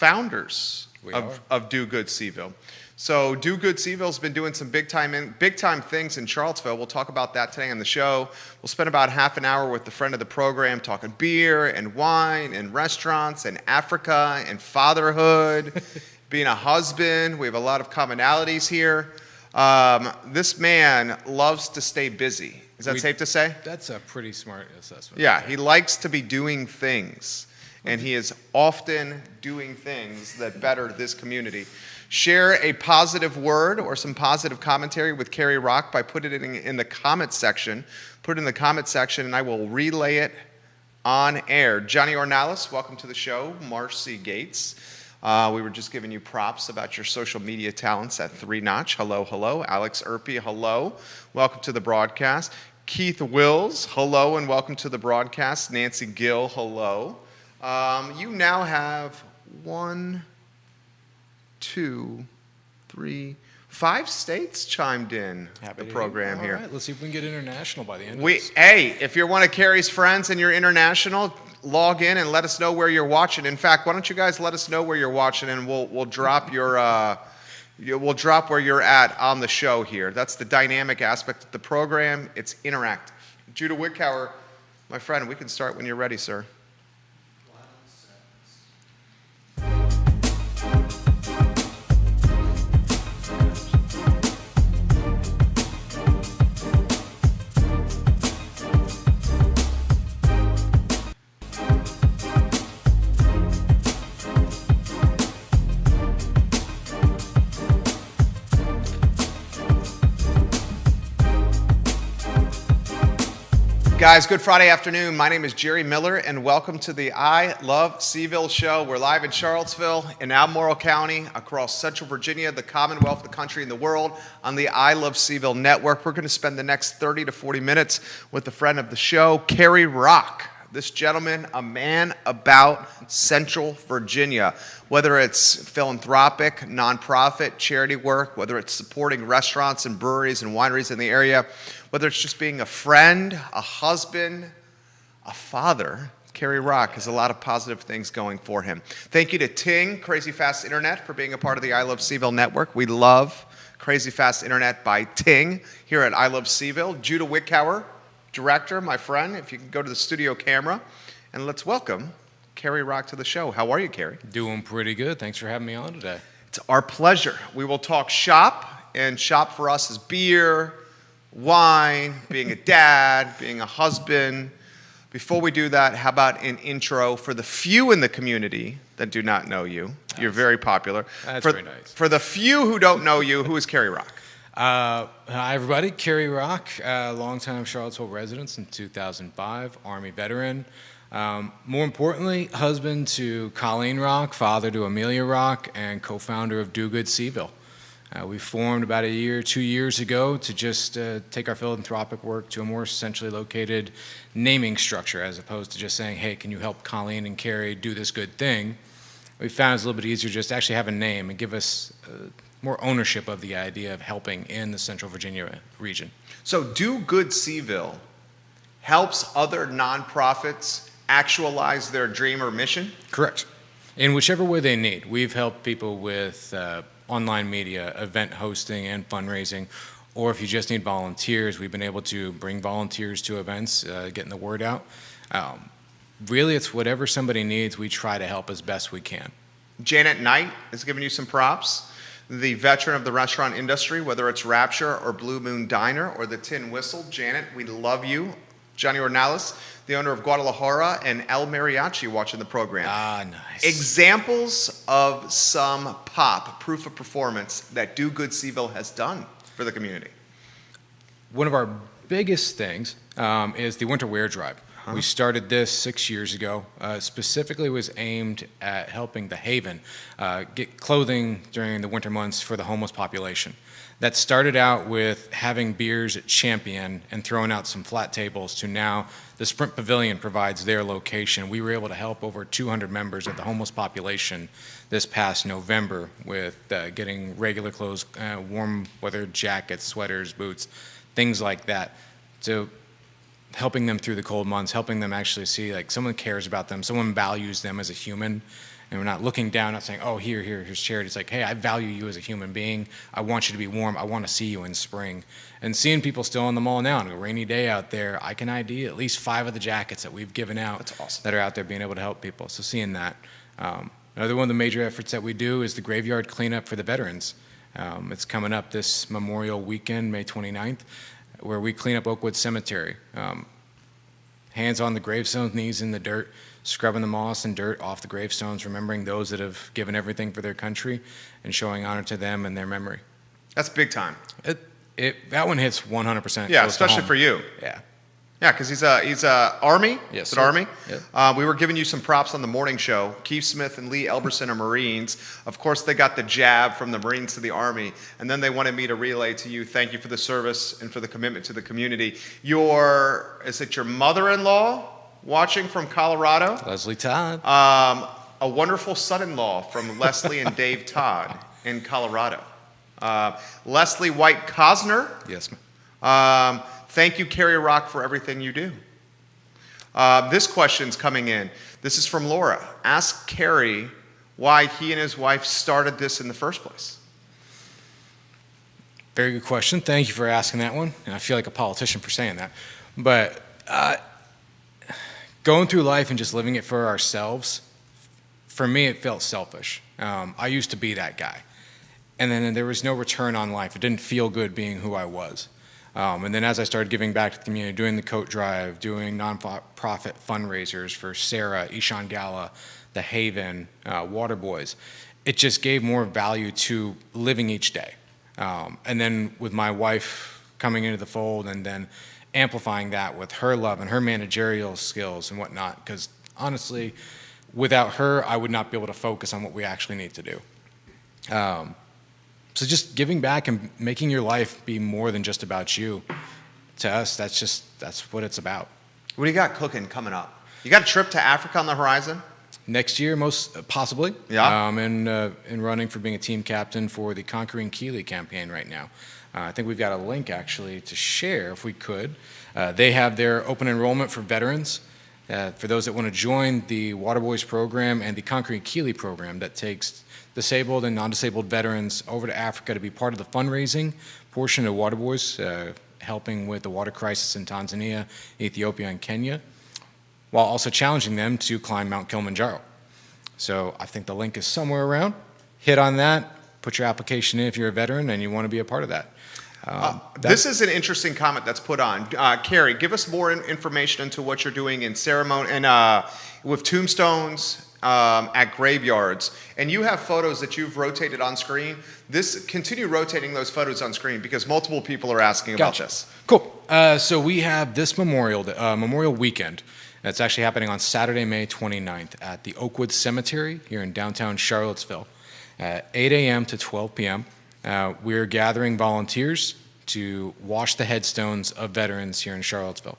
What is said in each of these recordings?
founders We are. of Do Good Seville. So Do Good Seville's been doing some big time things in Charlottesville. We'll talk about that today on the show. We'll spend about half an hour with the friend of the program talking beer and wine and restaurants and Africa and fatherhood, being a husband. We have a lot of commonalities here. This man loves to stay busy. Is that safe to say? That's a pretty smart assessment. Yeah, he likes to be doing things, and he is often doing things that better this community. Share a positive word or some positive commentary with Carrie Rock by putting it in the comment section. Put it in the comment section, and I will relay it on air. Johnny Ornalis, welcome to the show. Marcy Gates. We were just giving you props about your social media talents at 3 Notch. Hello, hello. Alex Erpy, hello. Welcome to the broadcast. Keith Wills, hello, and welcome to the broadcast. Nancy Gill, hello. You now have 1, 2, 3, 5 states chimed in the program All here. right, let's see if we can get international by the end of We, this. hey, if you're one of Carrie's friends and you're international, log in and let us know where you're watching. In fact, why don't you guys let us know where you're watching, and we'll drop we'll drop where you're at on the show here. That's the dynamic aspect of the program. It's interactive. Judah Wickower, my friend, we can start when you're ready, sir. Guys, good Friday afternoon. My name is Jerry Miller, and welcome to the I Love Seville show. We're live in Charlottesville, in Albemarle County, across Central Virginia, the Commonwealth, the country, and the world, on the I Love Seville network. We're going to spend the next 30 to 40 minutes with a friend of the show, Carrie Rock. This gentleman, a man about Central Virginia. Whether it's philanthropic, nonprofit, charity work, whether it's supporting restaurants and breweries and wineries in the area, whether it's just being a friend, a husband, a father, Carrie Rock has a lot of positive things going for him. Thank you to Ting, Crazy Fast Internet, for being a part of the I Love Seville network. We love Crazy Fast Internet by Ting here at I Love Seville. Judah Wickower, director, my friend, if you can go to the studio camera, and let's welcome Carrie Rock to the show. How are you, Carrie? Doing pretty good. Thanks for having me on today. It's our pleasure. We will talk shop, and shop for us is beer, wine, being a dad, being a husband. Before we do that, how about an intro for the few in the community that do not know you? You're very popular. That's for, very nice. For the few who don't know you, who is Carrie Rock? Hi, everybody. Carrie Rock, longtime Charlottesville resident since 2005, Army veteran. More importantly, husband to Colleen Rock, father to Amelia Rock, and co-founder of Do Good Seville. We formed about 2 years ago to just take our philanthropic work to a more centrally located naming structure, as opposed to just saying, hey, can you help Colleen and Carrie do this good thing? We found it's a little bit easier just to actually have a name and give us more ownership of the idea of helping in the Central Virginia region. So Do Good Seville helps other nonprofits actualize their dream or mission? Correct. In whichever way they need. We've helped people with online media, event hosting, and fundraising. Or if you just need volunteers, we've been able to bring volunteers to events, getting the word out. Really, it's whatever somebody needs, we try to help as best we can. Janet Knight is giving you some props. The veteran of the restaurant industry, whether it's Rapture or Blue Moon Diner or the Tin Whistle. Janet, we love you. Johnny Ornalis, the owner of Guadalajara, and El Mariachi watching the program. Ah, nice. Examples of some proof of performance that Do Good Seville has done for the community. One of our biggest things is the Winter Wear Drive. We started this 6 years ago. Specifically was aimed at helping the Haven get clothing during the winter months for the homeless population. That started out with having beers at Champion and throwing out some flat tables to now the Sprint Pavilion provides their location. We were able to help over 200 members of the homeless population this past November with getting regular clothes, warm weather jackets, sweaters, boots, things like that. So helping them through the cold months, helping them actually see like someone cares about them, someone values them as a human, And we're not looking down, not saying, oh, here's charity. It's like, hey, I value you as a human being. I want you to be warm. I want to see you in spring. And seeing people still in the mall now on a rainy day out there, I can ID at least 5 of the jackets that we've given out. That's awesome. That are out there being able to help people. So seeing that. Another one of the major efforts that we do is the graveyard cleanup for the veterans. It's coming up this Memorial Weekend, May 29th, where we clean up Oakwood Cemetery. Hands on the gravestones, knees in the dirt, scrubbing the moss and dirt off the gravestones, remembering those that have given everything for their country and showing honor to them and their memory. That's big time. That one hits 100%. Yeah, close to especially home. for you. Yeah. Yeah, because he's Army. Yes, Is it sir. Army? Yep. We were giving you some props on the morning show. Keith Smith and Lee Elberson are Marines. Of course, they got the jab from the Marines to the Army, and then they wanted me to relay to you, thank you for the service and for the commitment to the community. Is it your mother-in-law watching from Colorado? Leslie Todd. A wonderful son-in-law from Leslie and Dave Todd in Colorado. Leslie White Cosner. Yes, ma'am. Thank you, Carrie Rock, for everything you do. This question's coming in. This is from Laura. Ask Carrie why he and his wife started this in the first place. Very good question. Thank you for asking that one. And I feel like a politician for saying that. But going through life and just living it for ourselves, for me, it felt selfish. I used to be that guy. And then there was no return on life. It didn't feel good being who I was. And then as I started giving back to the community, doing the coat drive, doing nonprofit fundraisers for Sarah, Ishan Gala, The Haven, Water Boys, it just gave more value to living each day. And then with my wife coming into the fold and then amplifying that with her love and her managerial skills and whatnot, because honestly, without her, I would not be able to focus on what we actually need to do. So just giving back and making your life be more than just about you, to us, that's what it's about. What do you got cooking coming up? You got a trip to Africa on the horizon? Next year, most possibly. Yeah. And running for being a team captain for the Conquering Keeley campaign right now. I think we've got a link actually to share if we could. They have their open enrollment for veterans. For those that want to join the Waterboys program and the Conquering Keeley program that takes disabled and non-disabled veterans over to Africa to be part of the fundraising portion of Waterboys, helping with the water crisis in Tanzania, Ethiopia, and Kenya, while also challenging them to climb Mount Kilimanjaro. So I think the link is somewhere around. Hit on that, put your application in if you're a veteran and you want to be a part of that. This is an interesting comment that's put on. Carrie, give us more information into what you're doing in ceremony and with tombstones at graveyards. And you have photos that you've rotated on screen. Continue rotating those photos on screen because multiple people are asking about this. Cool. So we have this Memorial Weekend. That's actually happening on Saturday, May 29th at the Oakwood Cemetery here in downtown Charlottesville at 8 a.m. to 12 p.m. We're gathering volunteers to wash the headstones of veterans here in Charlottesville.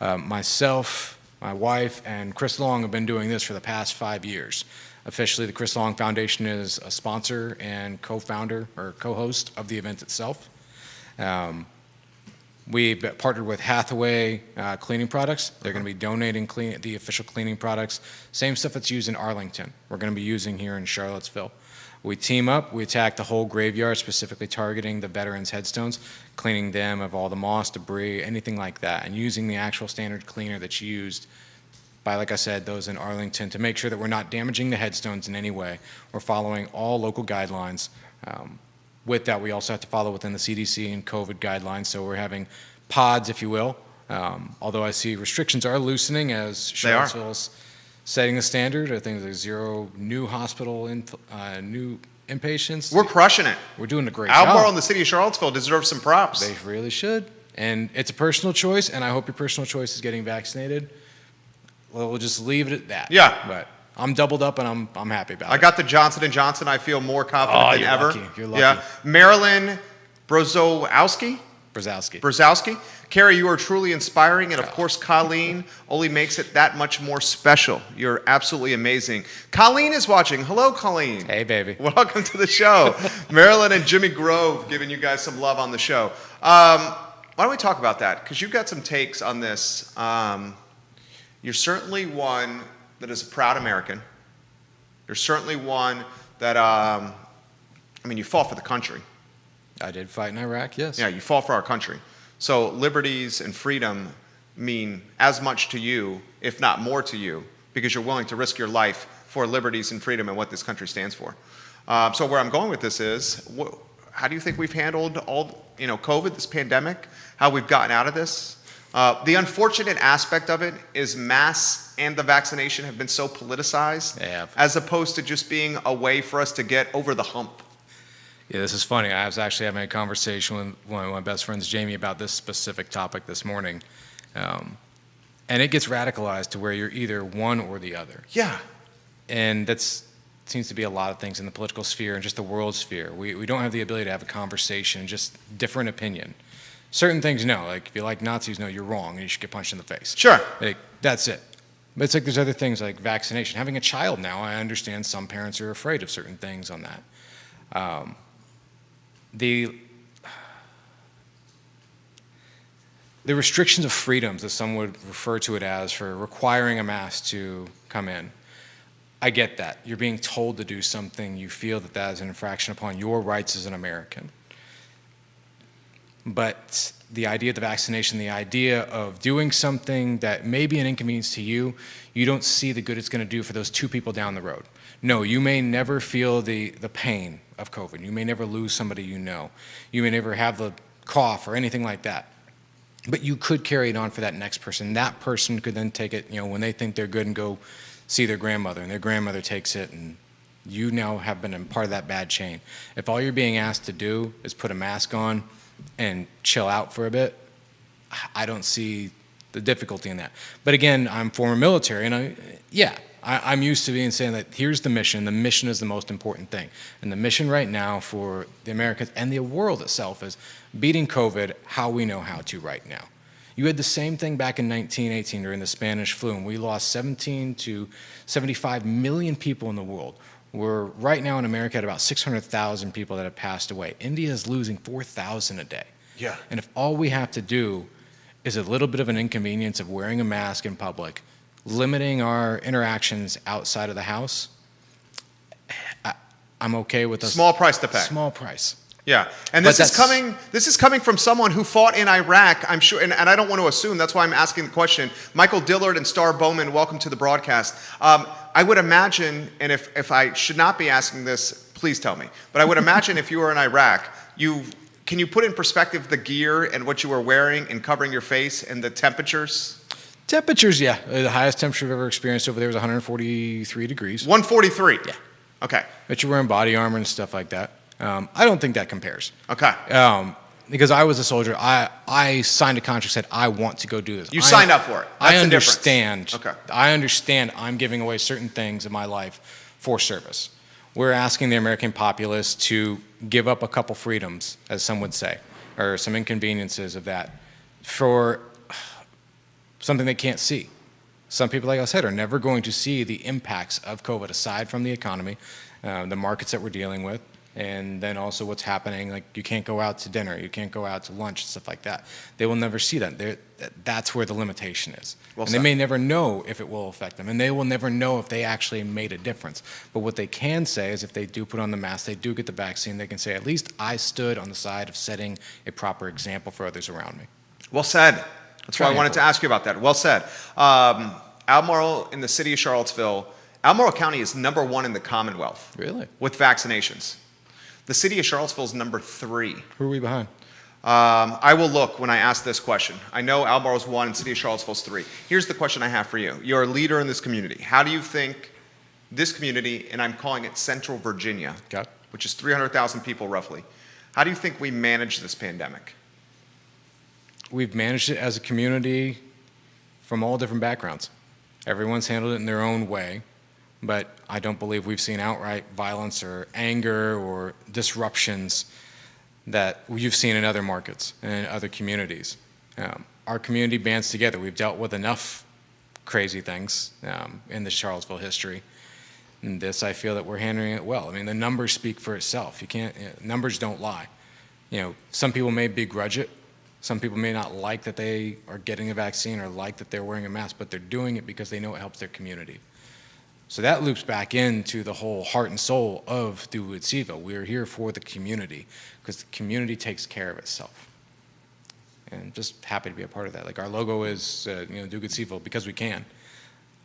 Myself, my wife, and Chris Long have been doing this for the past 5 years. Officially, the Chris Long Foundation is a sponsor and co-founder or co-host of the event itself. We've partnered with Hathaway Cleaning Products. They're going to be donating the official cleaning products, same stuff that's used in Arlington. We're going to be using here in Charlottesville. We team up, we attack the whole graveyard, specifically targeting the veterans' headstones, cleaning them of all the moss, debris, anything like that, and using the actual standard cleaner that's used by, like I said, those in Arlington to make sure that we're not damaging the headstones in any way. We're following all local guidelines. With that, we also have to follow within the CDC and COVID guidelines, so we're having pods, if you will. Although I see restrictions are loosening as Charlottesville's setting the standard. I think there's 0 new hospital, new inpatients. We're crushing it. We're doing a great job. Albemarle and the city of Charlottesville deserve some props. They really should. And it's a personal choice, and I hope your personal choice is getting vaccinated. Well, we'll just leave it at that. Yeah. But I'm doubled up, and I'm happy about it. I got the Johnson & Johnson. I feel more confident than ever. Lucky. You're lucky. Yeah. Marilyn Brzozowski. Carrie, you are truly inspiring, and of course, Colleen only makes it that much more special. You're absolutely amazing. Colleen is watching. Hello, Colleen. Hey, baby. Welcome to the show. Marilyn and Jimmy Grove giving you guys some love on the show. Why don't we talk about that? Because you've got some takes on this. You're certainly one that is a proud American. You're certainly one that, you fought for the country. I did fight in Iraq, yes. Yeah, you fought for our country. So liberties and freedom mean as much to you, if not more to you, because you're willing to risk your life for liberties and freedom and what this country stands for. So where I'm going with this is, how do you think we've handled COVID, this pandemic, how we've gotten out of this? The unfortunate aspect of it is masks and the vaccination have been so politicized, They have. as opposed to just being a way for us to get over the hump. Yeah, this is funny. I was actually having a conversation with one of my best friends, Jamie, about this specific topic this morning. And it gets radicalized to where you're either one or the other. Yeah. And that's seems to be a lot of things in the political sphere and just the world sphere. We don't have the ability to have a conversation, just different opinion. Certain things, no. Like, if you like Nazis, no, you're wrong, and you should get punched in the face. Sure. Like, that's it. But it's like there's other things like vaccination. Having a child now, I understand some parents are afraid of certain things on that. The restrictions of freedoms, as some would refer to it as, for requiring a mask to come in, I get that. You're being told to do something. You feel that that is an infraction upon your rights as an American. But the idea of the vaccination, the idea of doing something that may be an inconvenience to you, you don't see the good it's going to do for those two people down the road. No, you may never feel the pain of COVID. You may never lose somebody you know. You may never have the cough or anything like that. But you could carry it on for that next person. That person could then take it, when they think they're good, and go see their grandmother, and their grandmother takes it, and you now have been a part of that bad chain. If all you're being asked to do is put a mask on and chill out for a bit, I don't see the difficulty in that. But again, I'm former military, and I'm used to saying that here's the mission. The mission is the most important thing. And the mission right now for the Americans and the world itself is beating COVID how we know how to right now. You had the same thing back in 1918 during the Spanish flu, and we lost 17 to 75 million people in the world. We're right now in America at about 600,000 people that have passed away. India is losing 4,000 a day. Yeah. And if all we have to do is a little bit of an inconvenience of wearing a mask in public, limiting our interactions outside of the house, I'm okay with a small price to pay. Small price. Yeah, and this is coming from someone who fought in Iraq, I'm sure, and I don't want to assume, that's why I'm asking the question. Michael Dillard and Star Bowman, welcome to the broadcast. I would imagine, and if I should not be asking this, please tell me, but I would imagine if you were in Iraq, can you put in perspective the gear and what you were wearing and covering your face and the temperatures? Temperatures, yeah. The highest temperature I've ever experienced over there was 143 degrees. 143? Yeah. Okay. But you're wearing body armor and stuff like that. I don't think that compares. Okay. Because I was a soldier. I signed a contract that said I want to go do this. You signed up for it. That's I the understand. difference. Okay. I understand I'm giving away certain things in my life for service. We're asking the American populace to give up a couple freedoms, as some would say, or some inconveniences of that, for something they can't see. Some people, like I said, are never going to see the impacts of COVID aside from the economy, the markets that we're dealing with, and then also what's happening. Like, you can't go out to dinner, you can't go out to lunch, stuff like that. They will never see that. That's where the limitation is. Well and said. they may never know if it will affect them, and they will never know if they actually made a difference. But what they can say is if they do put on the mask, they do get the vaccine, they can say, at least I stood on the side of setting a proper example for others around me. Well said. That's why I wanted to ask you about that. Well said. Albemarle in the city of Charlottesville, Albemarle County is number 1 in the Commonwealth. Really? With vaccinations. The city of Charlottesville is number 3. Who are we behind? I will look when I ask this question. I know Albemarle's 1 and city of Charlottesville's 3. Here's the question I have for you. You're a leader in this community. How do you think this community, and I'm calling it Central Virginia, Okay. which is 300,000 people roughly, how do you think we manage this pandemic? We've managed it as a community from all different backgrounds. Everyone's handled it in their own way, but I don't believe we've seen outright violence or anger or disruptions that you've seen in other markets and other communities. Our community bands together. We've dealt with enough crazy things in the Charlottesville history. And this, I feel that we're handling it well. I mean, the numbers speak for itself. Numbers don't lie. Some people may begrudge it. Some people may not like that they are getting a vaccine or like that they're wearing a mask, but they're doing it because they know it helps their community. So that loops back into the whole heart and soul of Do Good Seville. We're here for the community because the community takes care of itself. And just happy to be a part of that. Like our logo is, Do Good Seville because we can.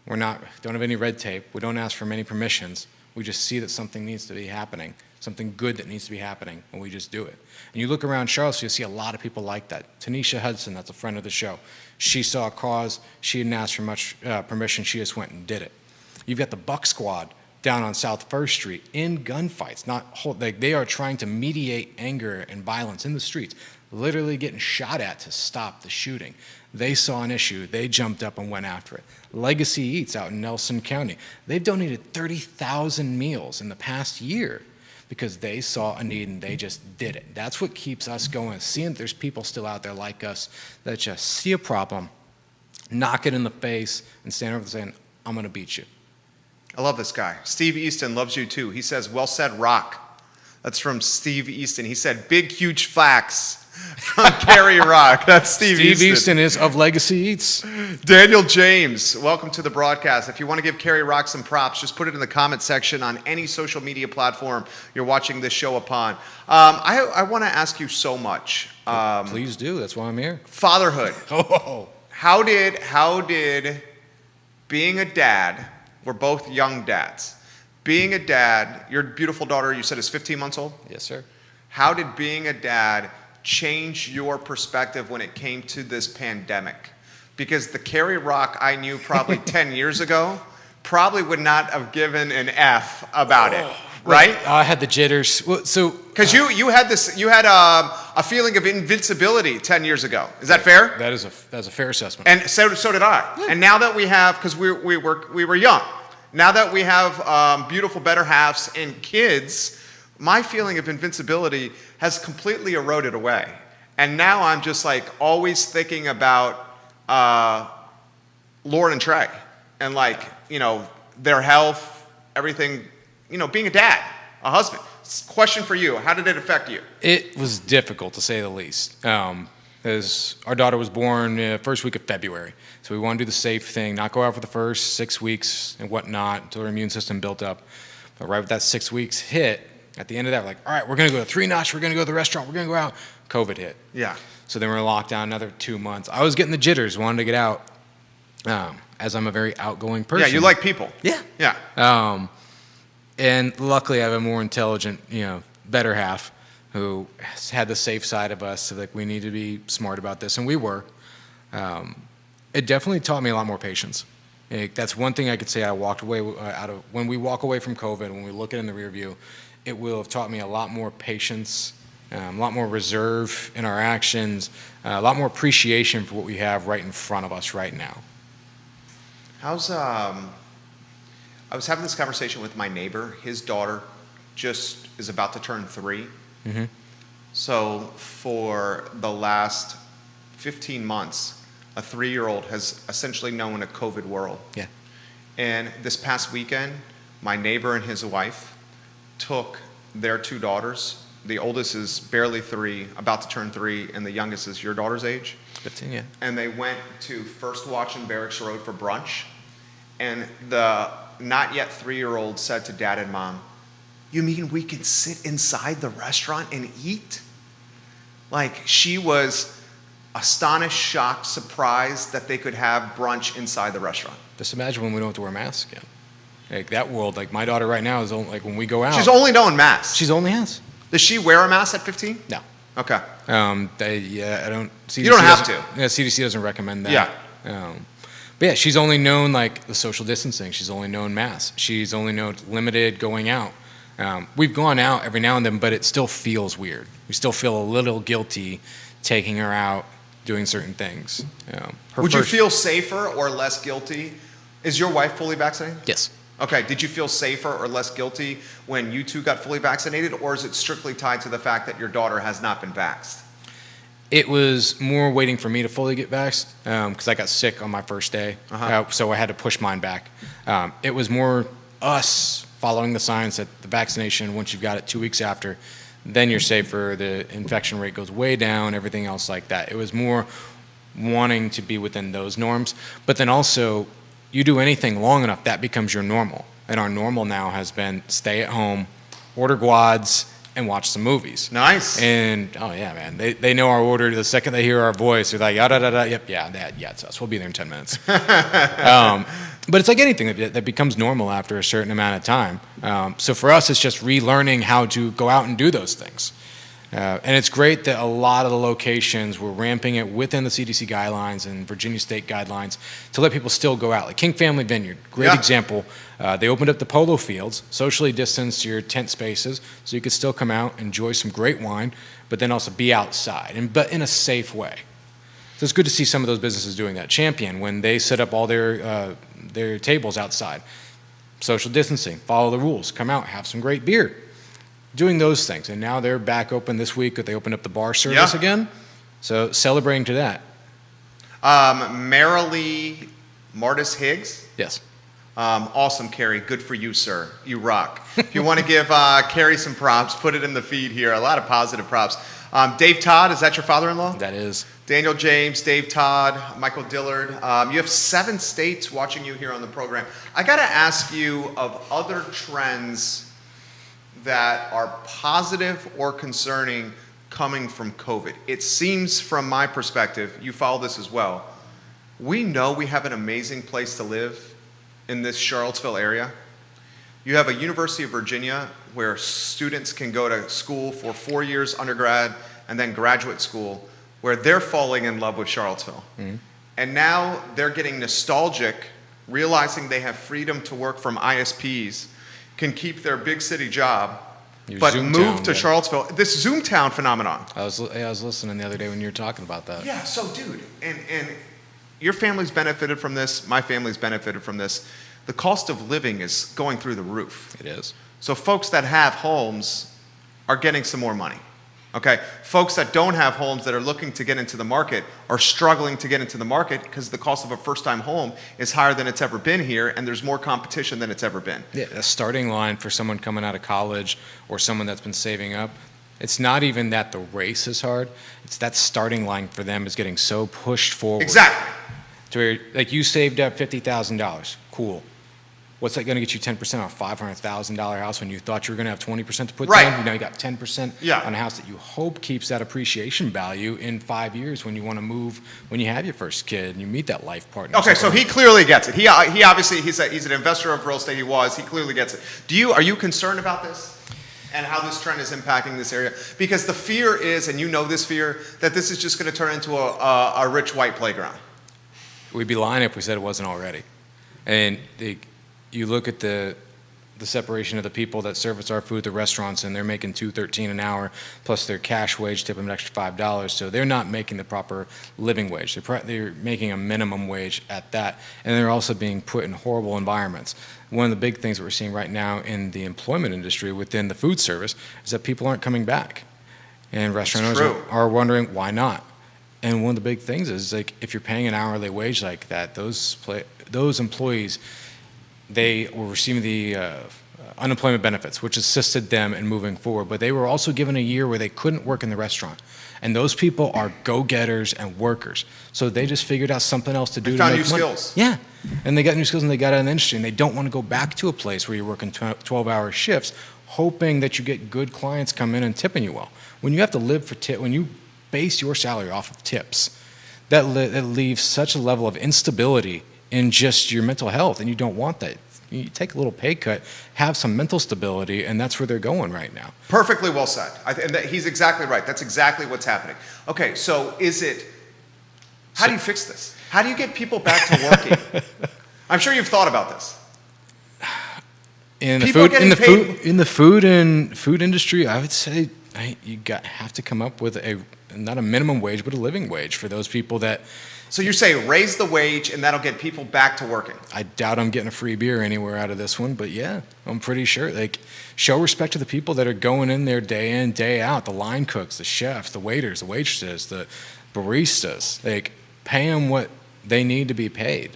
Don't have any red tape. We don't ask for many permissions. We just see that something needs to be happening, something good that needs to be happening, and we just do it. And you look around Charlottesville, you see a lot of people like that. Tanisha Hudson, that's a friend of the show. She saw a cause. She didn't ask for much permission. She just went and did it. You've got the Buck Squad down on South First Street in gunfights. They are trying to mediate anger and violence in the streets, literally getting shot at to stop the shooting. They saw an issue. They jumped up and went after it. Legacy Eats out in Nelson County. They've donated 30,000 meals in the past year because they saw a need and they just did it. That's what keeps us going, seeing that there's people still out there like us that just see a problem, knock it in the face, and stand over and saying, I'm going to beat you. I love this guy. Steve Easton loves you too. He says, well said, Rock. That's from Steve Easton. He said, big, huge facts from Carrie Rock. That's Steve Easton. Steve Easton is of Legacy Eats. Daniel James, welcome to the broadcast. If you want to give Carrie Rock some props, just put it in the comment section on any social media platform you're watching this show upon. I want to ask you so much. Please do. That's why I'm here. Fatherhood. Oh. How did being a dad, we're both young dads, being a dad, your beautiful daughter, you said is 15 months old? Yes, sir. How did being a dad change your perspective when it came to this pandemic? Because the Carrie Rock I knew probably 10 years ago probably would not have given an F about it, right? I had the jitters. Because you had a feeling of invincibility 10 years ago. Is that fair? That's a fair assessment. And so did I. Yeah. And now that we have, because we were young, now that we have beautiful better halves and kids, my feeling of invincibility has completely eroded away. And now I'm just like always thinking about Lauren and Trey and their health, everything, being a dad, a husband. Question for you, how did it affect you? It was difficult to say the least. As our daughter was born first week of February. So we wanted to do the safe thing, not go out for the first 6 weeks and whatnot until her immune system built up. But right with that 6 weeks hit, at the end of that, we're like, all right, we're going to go to 3 Notch, we're going to go to the restaurant, we're going to go out. COVID hit. Yeah. So then we were locked down another 2 months. I was getting the jitters, wanted to get out, as I'm a very outgoing person. Yeah, you like people. Yeah. Yeah. And luckily I have a more intelligent, better half who has had the safe side of us, so we need to be smart about this, and we were. It definitely taught me a lot more patience. That's one thing I could say I walked away out of. When we walk away from COVID, when we look at it in the rear view, it will have taught me a lot more patience, a lot more reserve in our actions, a lot more appreciation for what we have right in front of us right now. I was having this conversation with my neighbor. His daughter just is about to turn 3. Mm-hmm. So for the last 15 months, a 3-year-old has essentially known a COVID world. Yeah. And this past weekend, my neighbor and his wife took their 2 daughters. The oldest is barely 3, about to turn 3, and the youngest is your daughter's age. 15, yeah. And they went to First Watch in Barracks Road for brunch. And the not yet 3-year-old said to Dad and Mom, "You mean we can sit inside the restaurant and eat?" She was astonished, shocked, surprised that they could have brunch inside the restaurant. Just imagine when we don't have to wear masks again. That world, my daughter right now is only, when we go out. She's only known masks. She's only has. Does she wear a mask at 15? No. Okay. I don't. CDC you don't have to. Yeah, CDC doesn't recommend that. Yeah. But yeah, she's only known the social distancing. She's only known masks. She's only known limited going out. We've gone out every now and then, but it still feels weird. We still feel a little guilty taking her out, doing certain things. Would you feel safer or less guilty? Is your wife fully vaccinated? Yes. Okay. Did you feel safer or less guilty when you two got fully vaccinated, or is it strictly tied to the fact that your daughter has not been vaxxed? It was more waiting for me to fully get vaxxed because I got sick on my first day, so I had to push mine back. It was more us following the science that the vaccination, once you've got it 2 weeks after, then you're safer, the infection rate goes way down, everything else like that. It was more wanting to be within those norms. But then also, you do anything long enough, that becomes your normal. And our normal now has been stay at home, order Guads, and watch some movies. Nice. And, oh, yeah, man. They know our order. The second they hear our voice, they're like, da-da-da-da. Yep, yeah, it's us. We'll be there in 10 minutes. But it's like anything that becomes normal after a certain amount of time. So for us, it's just relearning how to go out and do those things. And it's great that a lot of the locations were ramping it within the CDC guidelines and Virginia State guidelines to let people still go out. Like King Family Vineyard, great example. They opened up the polo fields, socially distanced your tent spaces, so you could still come out, enjoy some great wine, but then also be outside, but in a safe way. So it's good to see some of those businesses doing that. Champion, when they set up all their tables outside, social distancing, follow the rules, come out, have some great beer. Doing those things. And now they're back open this week. They opened up the bar service again. So celebrating to that. Marilee Martis Higgs. Yes. Awesome, Carrie. Good for you, sir. You rock. If you want to give Carrie some props, put it in the feed here. A lot of positive props. Dave Todd, is that your father-in-law? That is. Daniel James, Dave Todd, Michael Dillard. You have 7 states watching you here on the program. I got to ask you of other trends that are positive or concerning coming from COVID. It seems from my perspective, you follow this as well, we know we have an amazing place to live in this Charlottesville area. You have a University of Virginia where students can go to school for 4 years undergrad and then graduate school where they're falling in love with Charlottesville. Mm-hmm. And now they're getting nostalgic, realizing they have freedom to work from ISPs, can keep their big city job, but move to Charlottesville. This Zoomtown phenomenon. I was listening the other day when you were talking about that. Yeah, so dude, and your family's benefited from this, my family's benefited from this. The cost of living is going through the roof. It is. So folks that have homes are getting some more money. Okay, folks that don't have homes that are looking to get into the market are struggling to get into the market because the cost of a first-time home is higher than it's ever been here, and there's more competition than it's ever been. Yeah, a starting line for someone coming out of college or someone that's been saving up, it's not even that the race is hard, it's that starting line for them is getting so pushed forward. Exactly. To where, like, you saved up $50,000, cool. What's that going to get you 10% on a $500,000 house when you thought you were going to have 20% to put down? You know, you got 10% on a house that you hope keeps that appreciation value in 5 years when you want to move, when you have your first kid and you meet that life partner. Okay, so he clearly gets it. He obviously, he's an investor of real estate. He clearly gets it. Are you concerned about this and how this trend is impacting this area? Because the fear is, and you know this fear, that this is just going to turn into a rich white playground. We'd be lying if we said it wasn't already. And you look at the separation of the people that service our food, the restaurants, and they're making $2.13 an hour plus their cash wage, tip them an extra $5. So they're not making the proper living wage. They're making a minimum wage at that, and they're also being put in horrible environments. One of the big things that we're seeing right now in the employment industry within the food service is that people aren't coming back, and restaurant owners are wondering why not. And one of the big things is, like, if you're paying an hourly wage like that, those employees, they were receiving the unemployment benefits, which assisted them in moving forward. But they were also given a year where they couldn't work in the restaurant. And those people are go-getters and workers. So they just figured out something else to do. They found new skills. Yeah. And they got new skills and they got out of the industry. And they don't want to go back to a place where you're working 12-hour shifts, hoping that you get good clients come in and tipping you well. When you have to live for when you base your salary off of tips, that leaves such a level of instability in just your mental health, and you don't want that. You take a little pay cut, have some mental stability, and that's where they're going right now. Perfectly well said. He's exactly right. That's exactly what's happening. Okay, so how do you fix this? How do you get people back to working? I'm sure you've thought about this. In the food industry, I would say you have to come up with not a minimum wage, but a living wage for those people that. So you say raise the wage and that'll get people back to working. I doubt I'm getting a free beer anywhere out of this one, but yeah, I'm pretty sure. Like, show respect to the people that are going in there day in, day out, the line cooks, the chefs, the waiters, the waitresses, the baristas. Like, pay them what they need to be paid.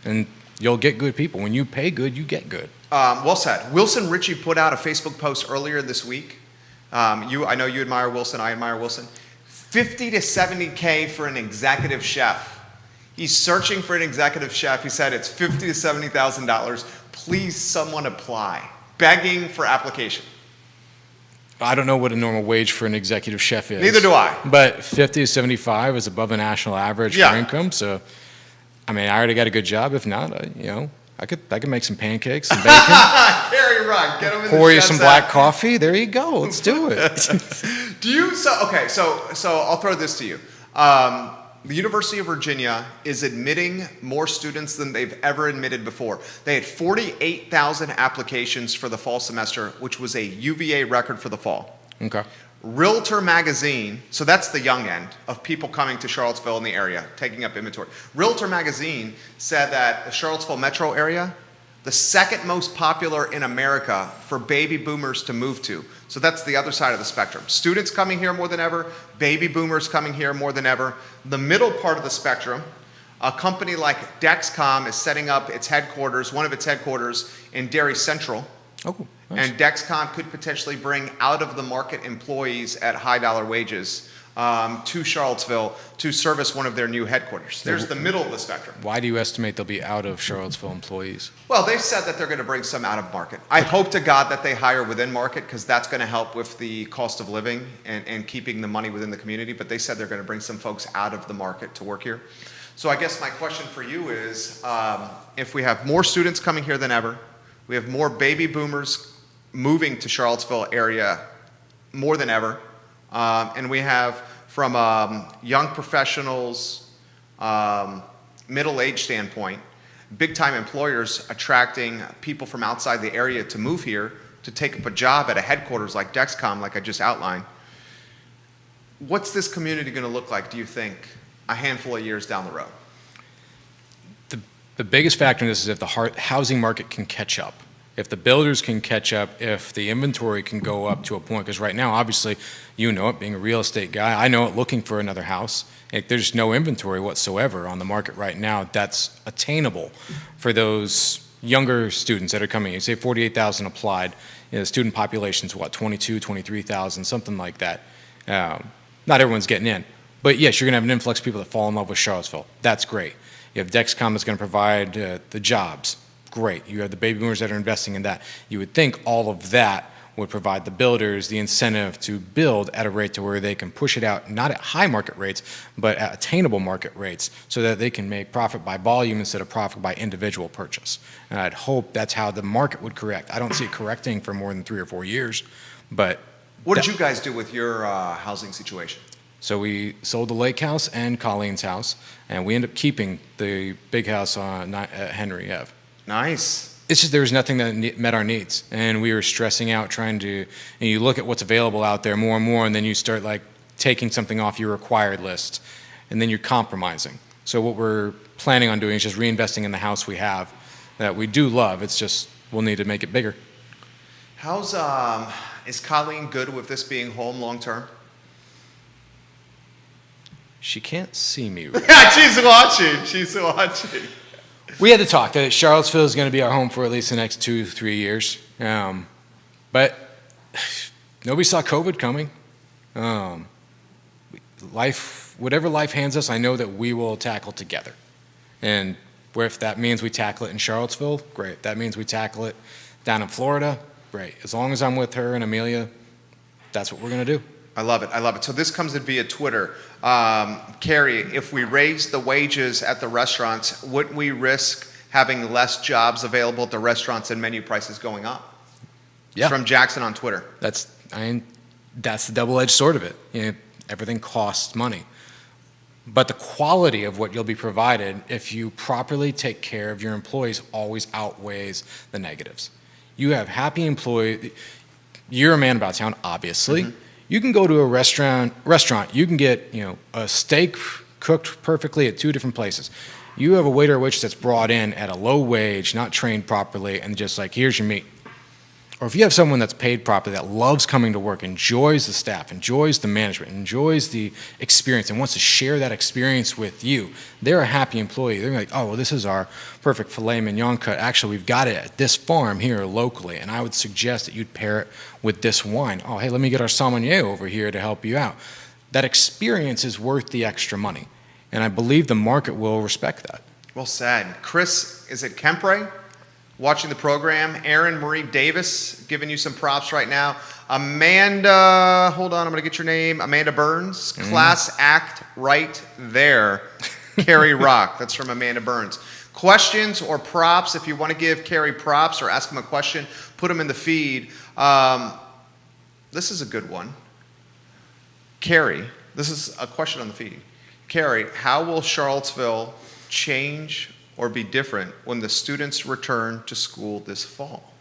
And you'll get good people. When you pay good, you get good. Well said. Wilson Ritchie put out a Facebook post earlier this week. I know you admire Wilson. I admire Wilson. $50 to $70K for an executive chef. He's searching for an executive chef. He said it's $50,000 to $70,000. Please, someone apply. Begging for application. I don't know what a normal wage for an executive chef is. Neither do I. But 50 to 75 is above the national average Yeah. for income. So, I mean, I already got a good job. If not, I could make some pancakes, some bacon, Gary Rugg, get him in pour the you chef's some hat. black coffee. There you go. Let's do it. So I'll throw this to you. The University of Virginia is admitting more students than they've ever admitted before. They had 48,000 applications for the fall semester, which was a UVA record for the fall. Okay. Realtor Magazine, so that's the young end of people coming to Charlottesville in the area, taking up inventory. Realtor Magazine said that the Charlottesville metro area, the second most popular in America for baby boomers to move to. So that's the other side of the spectrum. Students coming here more than ever, baby boomers coming here more than ever. The middle part of the spectrum, a company like Dexcom is setting up its headquarters, one of its headquarters in Derry Central. Oh, nice. And Dexcom could potentially bring out-of-the-market employees at high-dollar wages to Charlottesville to service one of their new headquarters. There's the middle of the spectrum. Why do you estimate they'll be out of Charlottesville employees? Well, they've said that they're going to bring some out-of-market. I hope to God that they hire within market because that's going to help with the cost of living and keeping the money within the community. But they said they're going to bring some folks out of the market to work here. So I guess my question for you is, if we have more students coming here than ever, we have more baby boomers moving to Charlottesville area more than ever, and we have from young professionals, middle-age standpoint, big-time employers attracting people from outside the area to move here to take up a job at a headquarters like Dexcom, like I just outlined. What's this community going to look like, do you think, a handful of years down the road? The biggest factor in this is if the housing market can catch up. If the builders can catch up, if the inventory can go up to a point, because right now, obviously, you know it, being a real estate guy, I know it looking for another house. There's no inventory whatsoever on the market right now that's attainable for those younger students that are coming. You say 48,000 applied, the student population's what, 22, 23,000, something like that. Not everyone's getting in. But yes, you're gonna have an influx of people that fall in love with Charlottesville. That's great. You have Dexcom that's gonna provide the jobs. Great. You have the baby boomers that are investing in that. You would think all of that would provide the builders the incentive to build at a rate to where they can push it out, not at high market rates, but at attainable market rates, so that they can make profit by volume instead of profit by individual purchase. And I'd hope that's how the market would correct. I don't see it correcting for more than 3 or 4 years, but... What did you guys do with your housing situation? So we sold the lake house and Colleen's house, and we ended up keeping the big house on Henry Ave. Nice. It's just there was nothing that met our needs, and we were stressing out trying to, and you look at what's available out there more and more, and then you start like taking something off your required list, and then you're compromising. So what we're planning on doing is just reinvesting in the house we have that we do love. It's just we'll need to make it bigger. Is Colleen good with this being home long term? She can't see me. Really. She's watching. She's watching. We had to talk that Charlottesville is going to be our home for at least the next 2-3 years. But nobody saw COVID coming. Whatever life hands us, I know that we will tackle together. And if that means we tackle it in Charlottesville, great. That means we tackle it down in Florida, great. As long as I'm with her and Amelia, that's what we're going to do. I love it. I love it. So this comes in via Twitter. Carrie, if we raise the wages at the restaurants, wouldn't we risk having less jobs available at the restaurants and menu prices going up? Yeah. It's from Jackson on Twitter. That's the double-edged sword of it. Everything costs money. But the quality of what you'll be provided, if you properly take care of your employees, always outweighs the negatives. You have happy employees. You're a man about town, obviously. Mm-hmm. You can go to a restaurant, you can get, a steak cooked perfectly at 2 different places. You have a waiter or waitress that's brought in at a low wage, not trained properly, and just like, here's your meat. Or if you have someone that's paid properly, that loves coming to work, enjoys the staff, enjoys the management, enjoys the experience, and wants to share that experience with you, they're a happy employee. They're like, oh, well, this is our perfect filet mignon cut. Actually, we've got it at this farm here locally, and I would suggest that you'd pair it with this wine. Oh, hey, let me get our sommelier over here to help you out. That experience is worth the extra money. And I believe the market will respect that. Well said. Chris, is it Kempre watching the program? Aaron Marie Davis giving you some props right now. Amanda, hold on, I'm going to get your name. Amanda Burns, class act right there. Carrie Rock, that's from Amanda Burns. Questions or props, if you want to give Carrie props or ask him a question, put them in the feed. This is a good one. Carrie, this is a question on the feed. Carrie, how will Charlottesville change or be different when the students return to school this fall?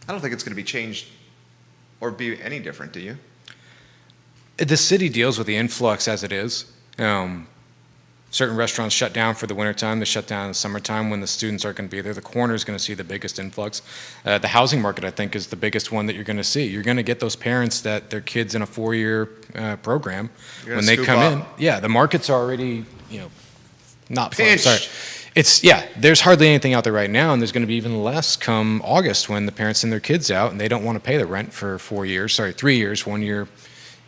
I don't think it's going to be changed or be any different, do you? The city deals with the influx as it is. Certain restaurants shut down for the wintertime. They shut down in the summertime when the students aren't going to be there. The corner is going to see the biggest influx. The housing market, I think, is the biggest one that you're going to see. You're going to get those parents that their kids in a 4-year program, when they come in, the market's already, not pinched. There's hardly anything out there right now, and there's going to be even less come August when the parents send their kids out and they don't want to pay the rent for 3 years, 1 year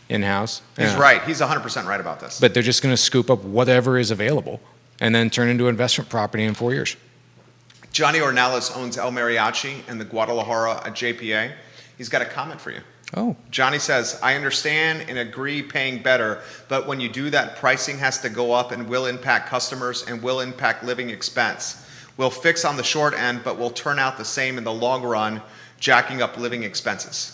in-house. He's right. He's 100% right about this. But they're just going to scoop up whatever is available and then turn into investment property in 4 years. Johnny Ornelas owns El Mariachi and the Guadalajara at JPA. He's got a comment for you. Oh. Johnny says, I understand and agree paying better, but when you do that, pricing has to go up and will impact customers and will impact living expense. We'll fix on the short end, but will turn out the same in the long run, jacking up living expenses.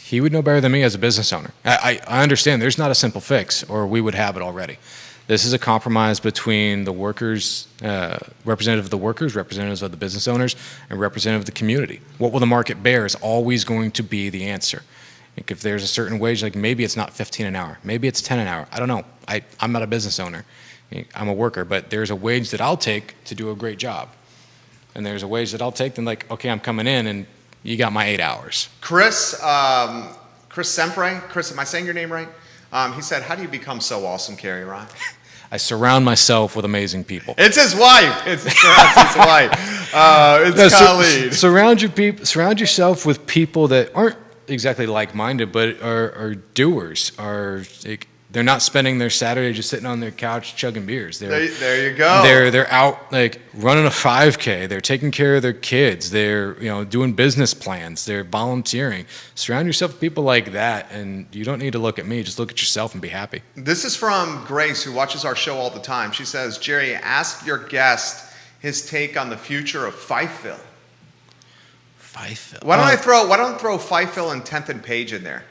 He would know better than me as a business owner. I understand there's not a simple fix, or we would have it already. This is a compromise between the workers, representative of the workers, representatives of the business owners, and representative of the community. What will the market bear is always going to be the answer. Like if there's a certain wage, like maybe it's not 15 an hour, maybe it's 10 an hour. I don't know. I'm not a business owner. I'm a worker, but there's a wage that I'll take to do a great job. And there's a wage that I'll take, then like, okay, I'm coming in and you got my 8 hours. Chris Sempre, Chris, am I saying your name right? He said, how do you become so awesome, Carrie Ron? I surround myself with amazing people. It's his wife. It's his wife. It's Khalid. Surround yourself with people that aren't exactly like-minded, but are doers. They're not spending their Saturday just sitting on their couch chugging beers. There you go. They're out like running a 5K. They're taking care of their kids. They're doing business plans. They're volunteering. Surround yourself with people like that, and you don't need to look at me. Just look at yourself and be happy. This is from Grace, who watches our show all the time. She says, Jerry, ask your guest his take on the future of Fifeville. Fifeville. Why don't I throw Fifeville and 10th and Page in there?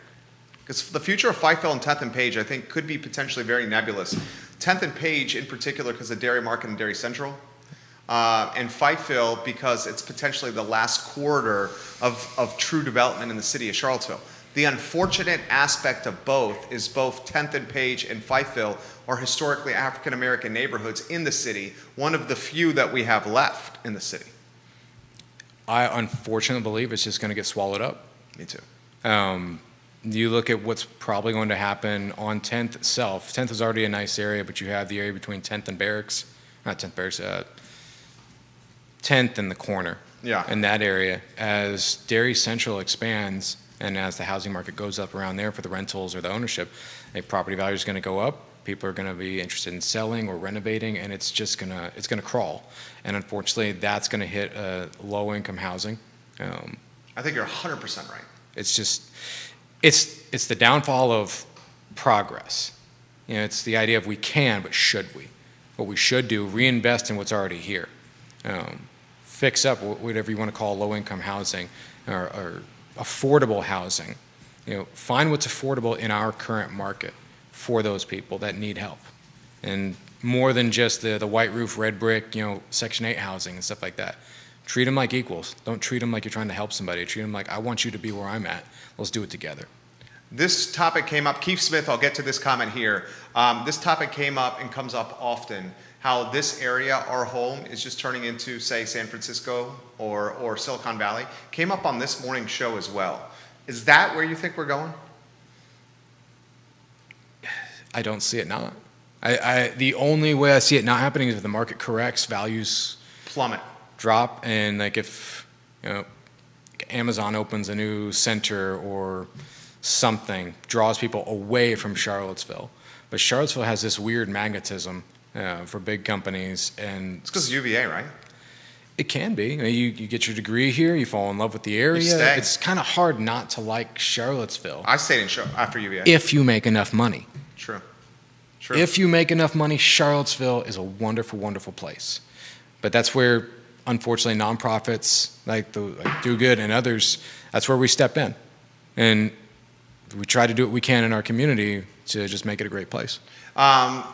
Because the future of Fifeville and 10th and Page, I think, could be potentially very nebulous. 10th and Page, in particular, because of Dairy Market and Dairy Central, and Fifeville because it's potentially the last quarter of true development in the city of Charlottesville. The unfortunate aspect of both is both 10th and Page and Fifeville are historically African-American neighborhoods in the city, one of the few that we have left in the city. I unfortunately believe it's just going to get swallowed up. Me too. You look at what's probably going to happen on 10th itself. 10th is already a nice area, but you have the area between 10th and Barracks. Not 10th Barracks, 10th and the corner. Yeah. In that area. As Dairy Central expands and as the housing market goes up around there for the rentals or the ownership, a property value is going to go up. People are going to be interested in selling or renovating, and it's going to crawl. And unfortunately, that's going to hit low-income housing. I think you're 100% right. It's just... It's the downfall of progress. It's the idea of we can, but should we? What we should do, reinvest in what's already here. Fix up whatever you want to call low-income housing or affordable housing. Find what's affordable in our current market for those people that need help. And more than just the white roof, red brick, Section 8 housing and stuff like that. Treat them like equals. Don't treat them like you're trying to help somebody. Treat them like, I want you to be where I'm at. Let's do it together. This topic came up. Keith Smith, I'll get to this comment here. This topic came up and comes up often, how this area, our home, is just turning into, say, San Francisco or Silicon Valley. Came up on this morning's show as well. Is that where you think we're going? I don't see it not. The only way I see it not happening is if the market corrects, values plummet. Drop, and like if Amazon opens a new center or something, draws people away from Charlottesville. But Charlottesville has this weird magnetism for big companies, and It's because of UVA, right? it can be. You get your degree here, you fall in love with the area. stay. It's kind of hard not to like Charlottesville I stayed in after UVA. if you make enough money. True. True. If you make enough money, Charlottesville is a wonderful, wonderful place. But that's where, unfortunately, nonprofits like Do Good and others, that's where we step in. And we try to do what we can in our community to just make it a great place.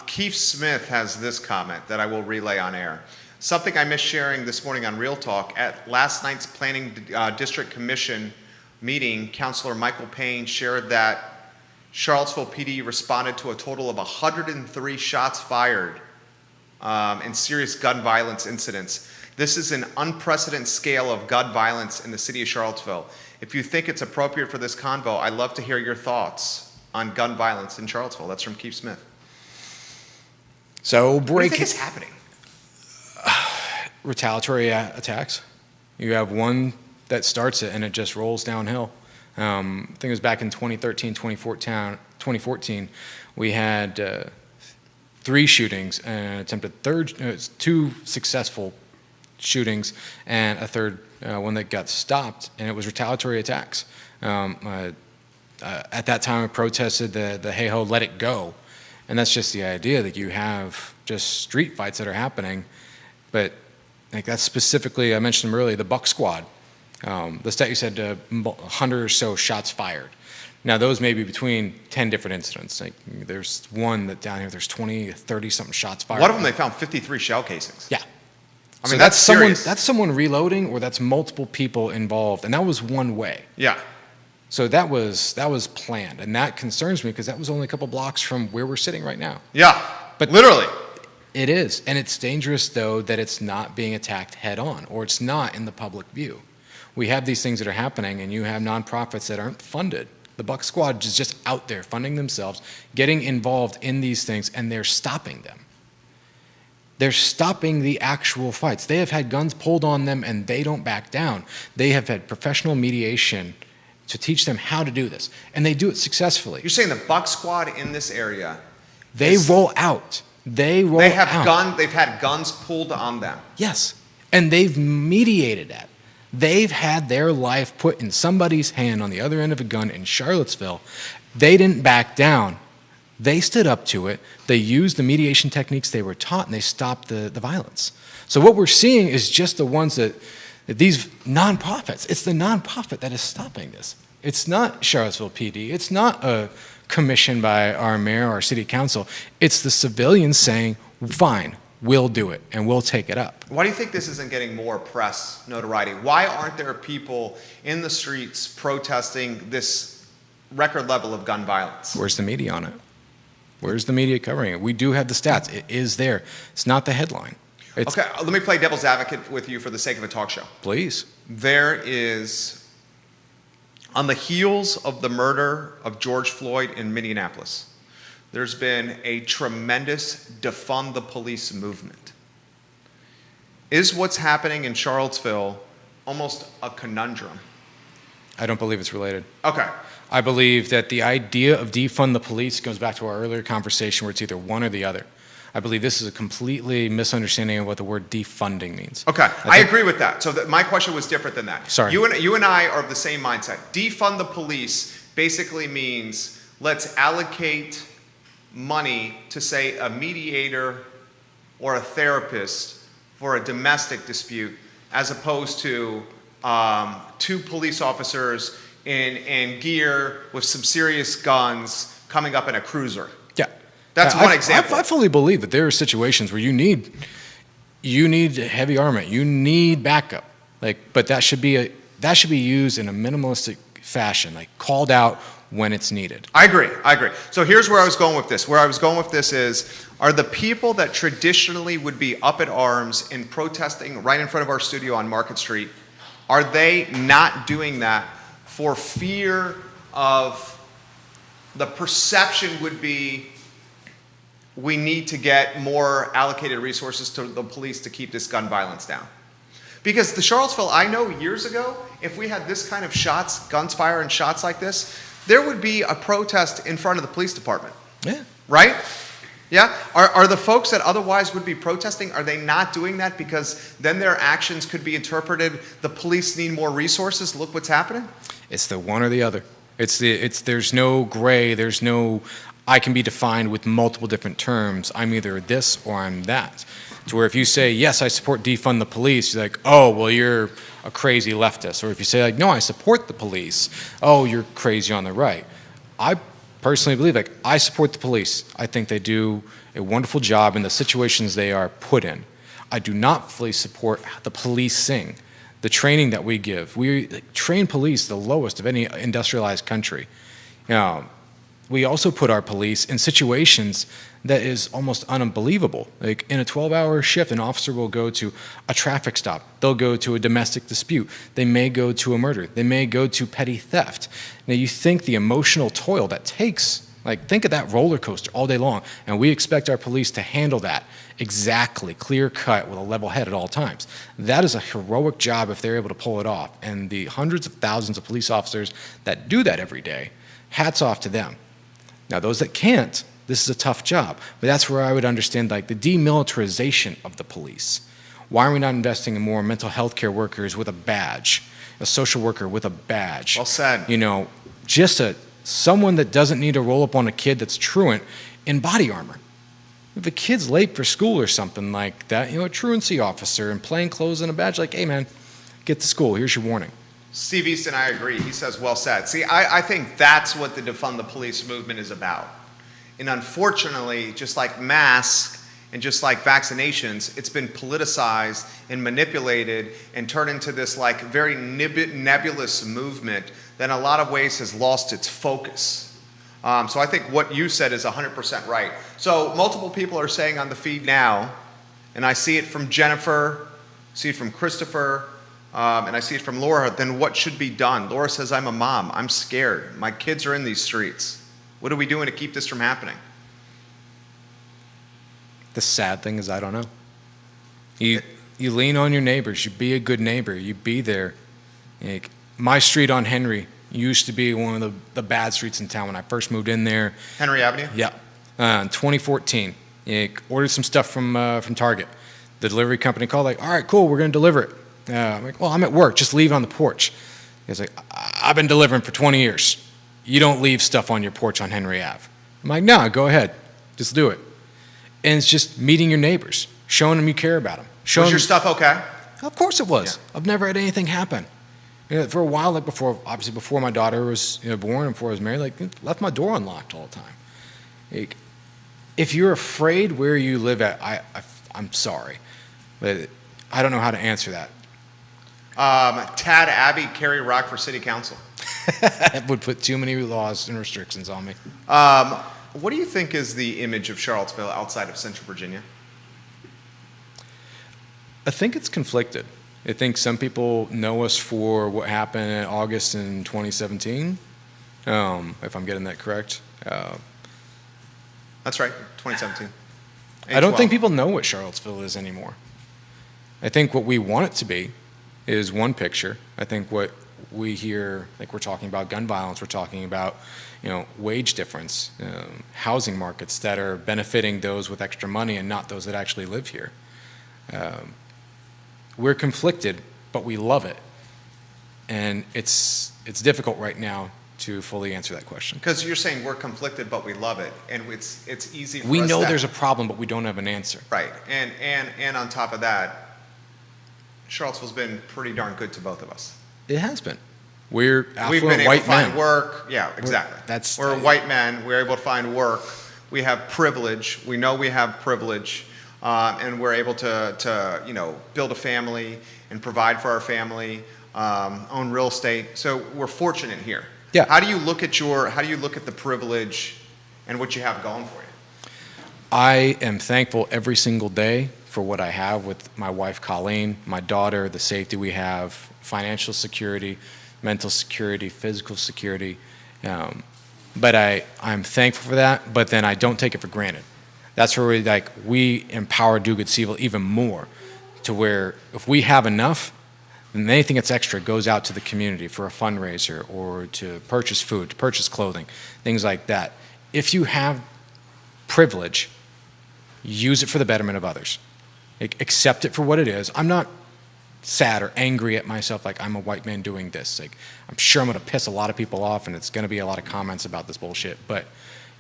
Keith Smith has this comment that I will relay on air. Something I missed sharing this morning on Real Talk. At last night's Planning District Commission meeting, Councilor Michael Payne shared that Charlottesville PD responded to a total of 103 shots fired and serious gun violence incidents. This is an unprecedented scale of gun violence in the city of Charlottesville. If you think it's appropriate for this convo, I'd love to hear your thoughts on gun violence in Charlottesville. That's from Keith Smith. So What do you think is happening? retaliatory attacks. You have one that starts it and it just rolls downhill. I think it was back in 2013, 2014, we had 3 shootings and attempted two successful shootings and a third one that got stopped, and it was retaliatory attacks. At that time, I protested the hey ho, let it go. And that's just the idea that you have just street fights that are happening. But like that's specifically, I mentioned them earlier, the Buck Squad. The stat you said 100 or so shots fired. Now those may be between 10 different incidents. Like there's one that down here, there's 20, 30 something shots fired. One of them they found 53 shell casings. Yeah. I mean, So that's serious. that's someone reloading, or that's multiple people involved, and that was one way. Yeah. So that was planned, and that concerns me because that was only a couple blocks from where we're sitting right now. Yeah. But- literally. It is, and it's dangerous though that it's not being attacked head on, or it's not in the public view. We have these things that are happening, and you have nonprofits that aren't funded. The Buck Squad is just out there funding themselves, getting involved in these things, and they're stopping them. They're stopping the actual fights. They have had guns pulled on them, and they don't back down. They have had professional mediation to teach them how to do this, and they do it successfully. You're saying the Buck Squad in this area, They roll out. They've had guns pulled on them. Yes, and they've mediated that. They've had their life put in somebody's hand on the other end of a gun in Charlottesville. They didn't back down. They stood up to it. They used the mediation techniques they were taught, and they stopped the violence. So what we're seeing is just the ones that these nonprofits, it's the nonprofit that is stopping this. It's not Charlottesville PD. It's not a commission by our mayor, our city council. It's the civilians saying, fine, we'll do it, and we'll take it up. Why do you think this isn't getting more press notoriety? Why aren't there people in the streets protesting this record level of gun violence? Where's the media on it? Where's the media covering it? We do have the stats. It is there. It's not the headline. It's, Okay, let me play devil's advocate with you for the sake of a talk show. Please. There is, on the heels of the murder of George Floyd in Minneapolis, there's been a tremendous defund the police movement. Is what's happening in Charlottesville almost a conundrum? I don't believe it's related. Okay. I believe that the idea of defund the police goes back to our earlier conversation where it's either one or the other. I believe this is a completely misunderstanding of what the word defunding means. Okay, I agree with that. So my question was different than that. Sorry. You and I are of the same mindset. Defund the police basically means let's allocate money to, say, a mediator or a therapist for a domestic dispute, as opposed to 2 police officers in gear with some serious guns coming up in a cruiser. Yeah. That's one example. I fully believe that there are situations where you need heavy armament, you need backup. But that should be used in a minimalistic fashion, like called out when it's needed. I agree. So here's where I was going with this. Where I was going with this is, are the people that traditionally would be up at arms in protesting right in front of our studio on Market Street, are they not doing that for fear of the perception would be we need to get more allocated resources to the police to keep this gun violence down? Because the Charlottesville, I know years ago, if we had this kind of shots, guns fire and shots like this, there would be a protest in front of the police department. Yeah. right? Yeah? Are the folks that otherwise would be protesting, are they not doing that because then their actions could be interpreted, the police need more resources, look what's happening? It's the one or the other. There's no gray, there's no, I can be defined with multiple different terms. I'm either this or I'm that. To where if you say, yes, I support defund the police, you're like, oh, well, you're a crazy leftist. Or if you say, like, no, I support the police, oh, you're crazy on the right. I personally believe, like, I support the police. I think they do a wonderful job in the situations they are put in. I do not fully support the policing, the training that we give. We train police the lowest of any industrialized country. We also put our police in situations that is almost unbelievable. Like in a 12-hour shift, an officer will go to a traffic stop. They'll go to a domestic dispute. They may go to a murder. They may go to petty theft. Now you think the emotional toil that takes, like think of that roller coaster all day long, and we expect our police to handle that exactly, clear cut with a level head at all times. That is a heroic job if they're able to pull it off. And the hundreds of thousands of police officers that do that every day, hats off to them. Now, those that can't, this is a tough job. But that's where I would understand like the demilitarization of the police. Why are we not investing in more mental health care workers with a badge, a social worker with a badge? Well said. Just someone that doesn't need to roll up on a kid that's truant in body armor. If a kid's late for school or something like that, a truancy officer in plain clothes and a badge, like, hey man, get to school, here's your warning. Steve Easton, I agree. He says, well said. See, I think that's what the defund the police movement is about. And unfortunately, just like masks and just like vaccinations, it's been politicized and manipulated and turned into this like very nebulous movement that in a lot of ways has lost its focus. So I think what you said is 100% right. So multiple people are saying on the feed now, and I see it from Jennifer, see it from Christopher, and I see it from Laura, then what should be done? Laura says, I'm a mom. I'm scared. My kids are in these streets. What are we doing to keep this from happening? The sad thing is I don't know. You lean on your neighbors. You be a good neighbor. You be there. Like, my street on Henry used to be one of the bad streets in town when I first moved in there. Henry Avenue? Yeah. In 2014, ordered some stuff from Target. The delivery company called like, all right, cool, we're going to deliver it. I'm like, well, I'm at work. Just leave it on the porch. He's like, I've been delivering for 20 years. You don't leave stuff on your porch on Henry Ave. I'm like, no, go ahead. Just do it. And it's just meeting your neighbors, showing them you care about them. Was your stuff okay? Of course it was. Yeah. I've never had anything happen. For a while, like before my daughter was born and before I was married, left my door unlocked all the time. Like, if you're afraid where you live at, I'm sorry, but I don't know how to answer that. Tad Abbey, Kerry Rock for city council. That would put too many laws and restrictions on me. What do you think is the image of Charlottesville outside of Central Virginia? I think it's conflicted. I think some people know us for what happened in August in 2017, if I'm getting that correct. That's right, 2017. I don't think people know what Charlottesville is anymore. I think what we want it to be is one picture. I think what we hear, like we're talking about gun violence, we're talking about wage difference, housing markets that are benefiting those with extra money and not those that actually live here. We're conflicted, but we love it. And it's difficult right now to fully answer that question. Because you're saying we're conflicted, but we love it, and it's easy for us. We know there's a problem, but we don't have an answer. Right, and on top of that, Charlottesville's been pretty darn good to both of us. It has been. We've been able white to find men. Work. Yeah, exactly. We're white men. We're able to find work. We have privilege. We know we have privilege, and we're able to build a family and provide for our family, own real estate. So we're fortunate here. Yeah. How do you look at the privilege and what you have going for you? I am thankful every single day for what I have with my wife Colleen, my daughter, the safety we have, financial security, mental security, physical security. But I'm thankful for that, but then I don't take it for granted. That's where we empower Do Good See Evil even more, to where if we have enough, then anything that's extra goes out to the community for a fundraiser or to purchase food, to purchase clothing, things like that. If you have privilege, use it for the betterment of others. Accept it for what it is. I'm not sad or angry at myself like I'm a white man doing this. Like, I'm sure I'm going to piss a lot of people off, and it's going to be a lot of comments about this bullshit. But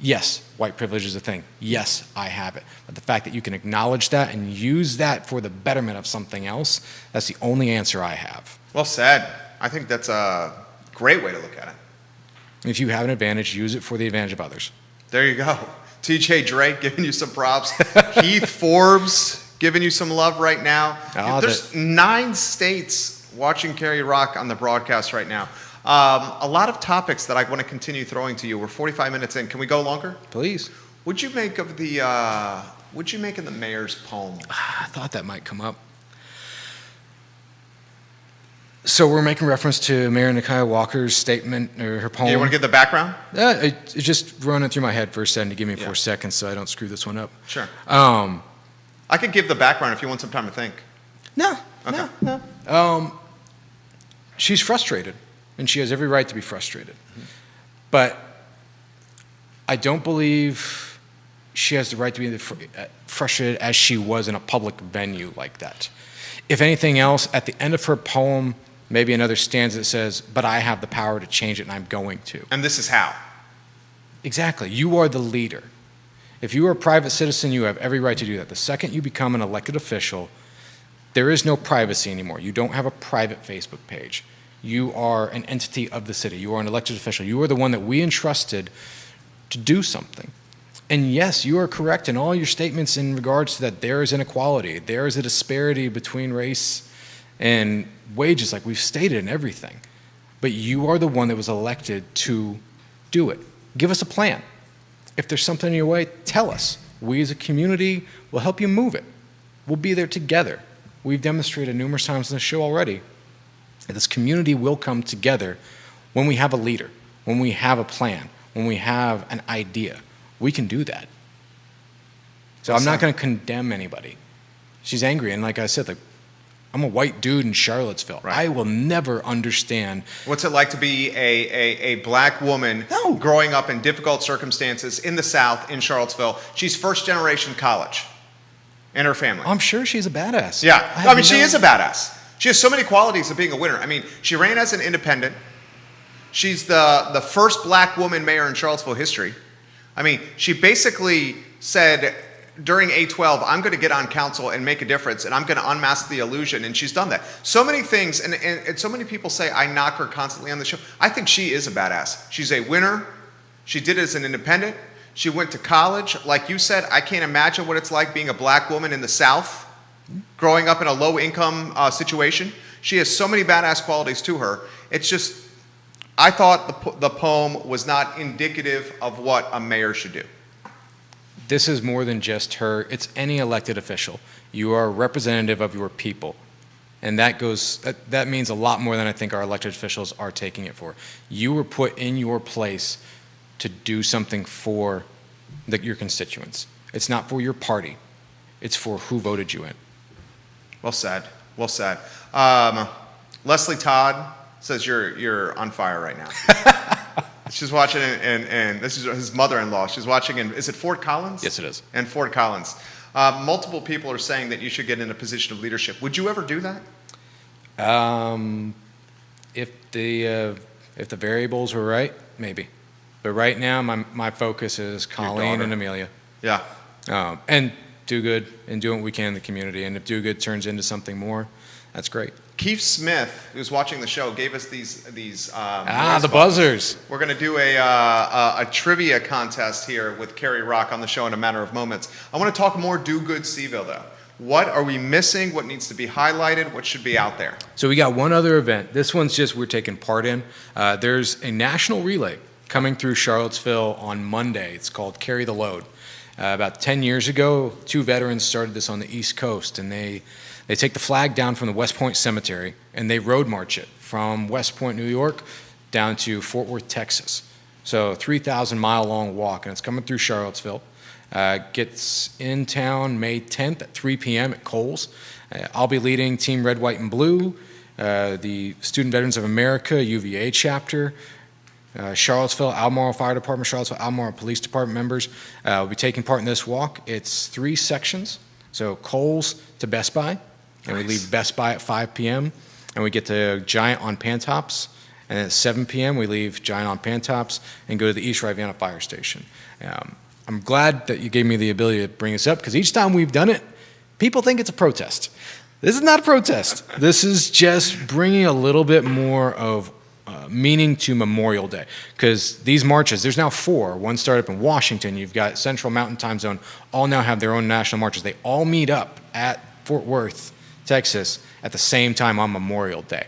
yes, white privilege is a thing. Yes, I have it. But the fact that you can acknowledge that and use that for the betterment of something else, that's the only answer I have. Well said. I think that's a great way to look at it. If you have an advantage, use it for the advantage of others. There you go. TJ Drake giving you some props. Heath Forbes giving you some love right now. There's 9 states watching Kerry Rock on the broadcast right now. A lot of topics that I want to continue throwing to you. We're 45 minutes in. Can we go longer? Please. What'd you make of the mayor's poem? I thought that might come up. So we're making reference to Mayor Nikia Walker's statement or her poem. Do you want to give the background? It just running through my head for a second to give me 4 seconds so I don't screw this one up. Sure. I could give the background if you want some time to think. No. Okay. No. She's frustrated, and she has every right to be frustrated. Mm-hmm. But I don't believe she has the right to be frustrated as she was in a public venue like that. If anything else, at the end of her poem, maybe another stanza that says, "But I have the power to change it, and I'm going to." And this is how. Exactly. You are the leader. If you are a private citizen, you have every right to do that. The second you become an elected official, there is no privacy anymore. You don't have a private Facebook page. You are an entity of the city. You are an elected official. You are the one that we entrusted to do something. And yes, you are correct in all your statements in regards to that there is inequality. There is a disparity between race and wages, like we've stated in everything. But you are the one that was elected to do it. Give us a plan. If there's something in your way, tell us. We as a community will help you move it. We'll be there together. We've demonstrated numerous times in the show already that this community will come together when we have a leader, when we have a plan, when we have an idea. We can do that. So I'm not going to condemn anybody. She's angry, and like I said, I'm a white dude in Charlottesville. Right. I will never understand. What's it like to be a black woman growing up in difficult circumstances in the South, in Charlottesville? She's first generation college in her family. I'm sure she's a badass. Yeah. I mean, she is a badass. She has so many qualities of being a winner. I mean, she ran as an independent. She's the first black woman mayor in Charlottesville history. I mean, she basically said during A12, I'm going to get on council and make a difference, and I'm going to unmask the illusion, and she's done that. So many things, and so many people say I knock her constantly on the show. I think she is a badass. She's a winner. She did it as an independent. She went to college. Like you said, I can't imagine what it's like being a black woman in the South, growing up in a low-income situation. She has so many badass qualities to her. It's just, I thought the poem was not indicative of what a mayor should do. This is more than just her. It's any elected official. You are a representative of your people. And that means a lot more than I think our elected officials are taking it for. You were put in your place to do something for your constituents. It's not for your party. It's for who voted you in. Well said. Well said. Leslie Todd says you're on fire right now. She's watching, and this is his mother-in-law. She's watching in, is it Fort Collins? Yes, it is. And Fort Collins. Multiple people are saying that you should get in a position of leadership. Would you ever do that? If the variables were right, maybe. But right now, my focus is Colleen and Amelia. Yeah. And do good and do what we can in the community. And if do good turns into something more, that's great. Keith Smith, who's watching the show, gave us these the buzzers. We're going to do a trivia contest here with Kerry Rock on the show in a matter of moments. I want to talk more Do Good Seville, though. What are we missing? What needs to be highlighted? What should be out there? So we got one other event. This one's just we're taking part in. There's a national relay coming through Charlottesville on Monday. It's called Carry the Load. About 10 years ago, 2 veterans started this on the East Coast, and they take the flag down from the West Point Cemetery, and they road march it from West Point, New York, down to Fort Worth, Texas. So 3,000-mile-long walk, and it's coming through Charlottesville. Gets in town May 10th at 3 p.m. at Kohl's. I'll be leading Team Red, White, and Blue, the Student Veterans of America, UVA chapter, Charlottesville, Albemarle Fire Department, Charlottesville, Albemarle Police Department members will be taking part in this walk. It's 3 sections, so Kohl's to Best Buy, and we leave Best Buy at 5 p.m., and we get to Giant on Pantops, and at 7 p.m. we leave Giant on Pantops and go to the East Riviana Fire Station. I'm glad that you gave me the ability to bring this up, because each time we've done it, people think it's a protest. This is not a protest. This is just bringing a little bit more of meaning to Memorial Day, because these marches, there's now 4. One started up in Washington. You've got Central Mountain Time Zone, all now have their own national marches. They all meet up at Fort Worth, Texas, at the same time on Memorial Day.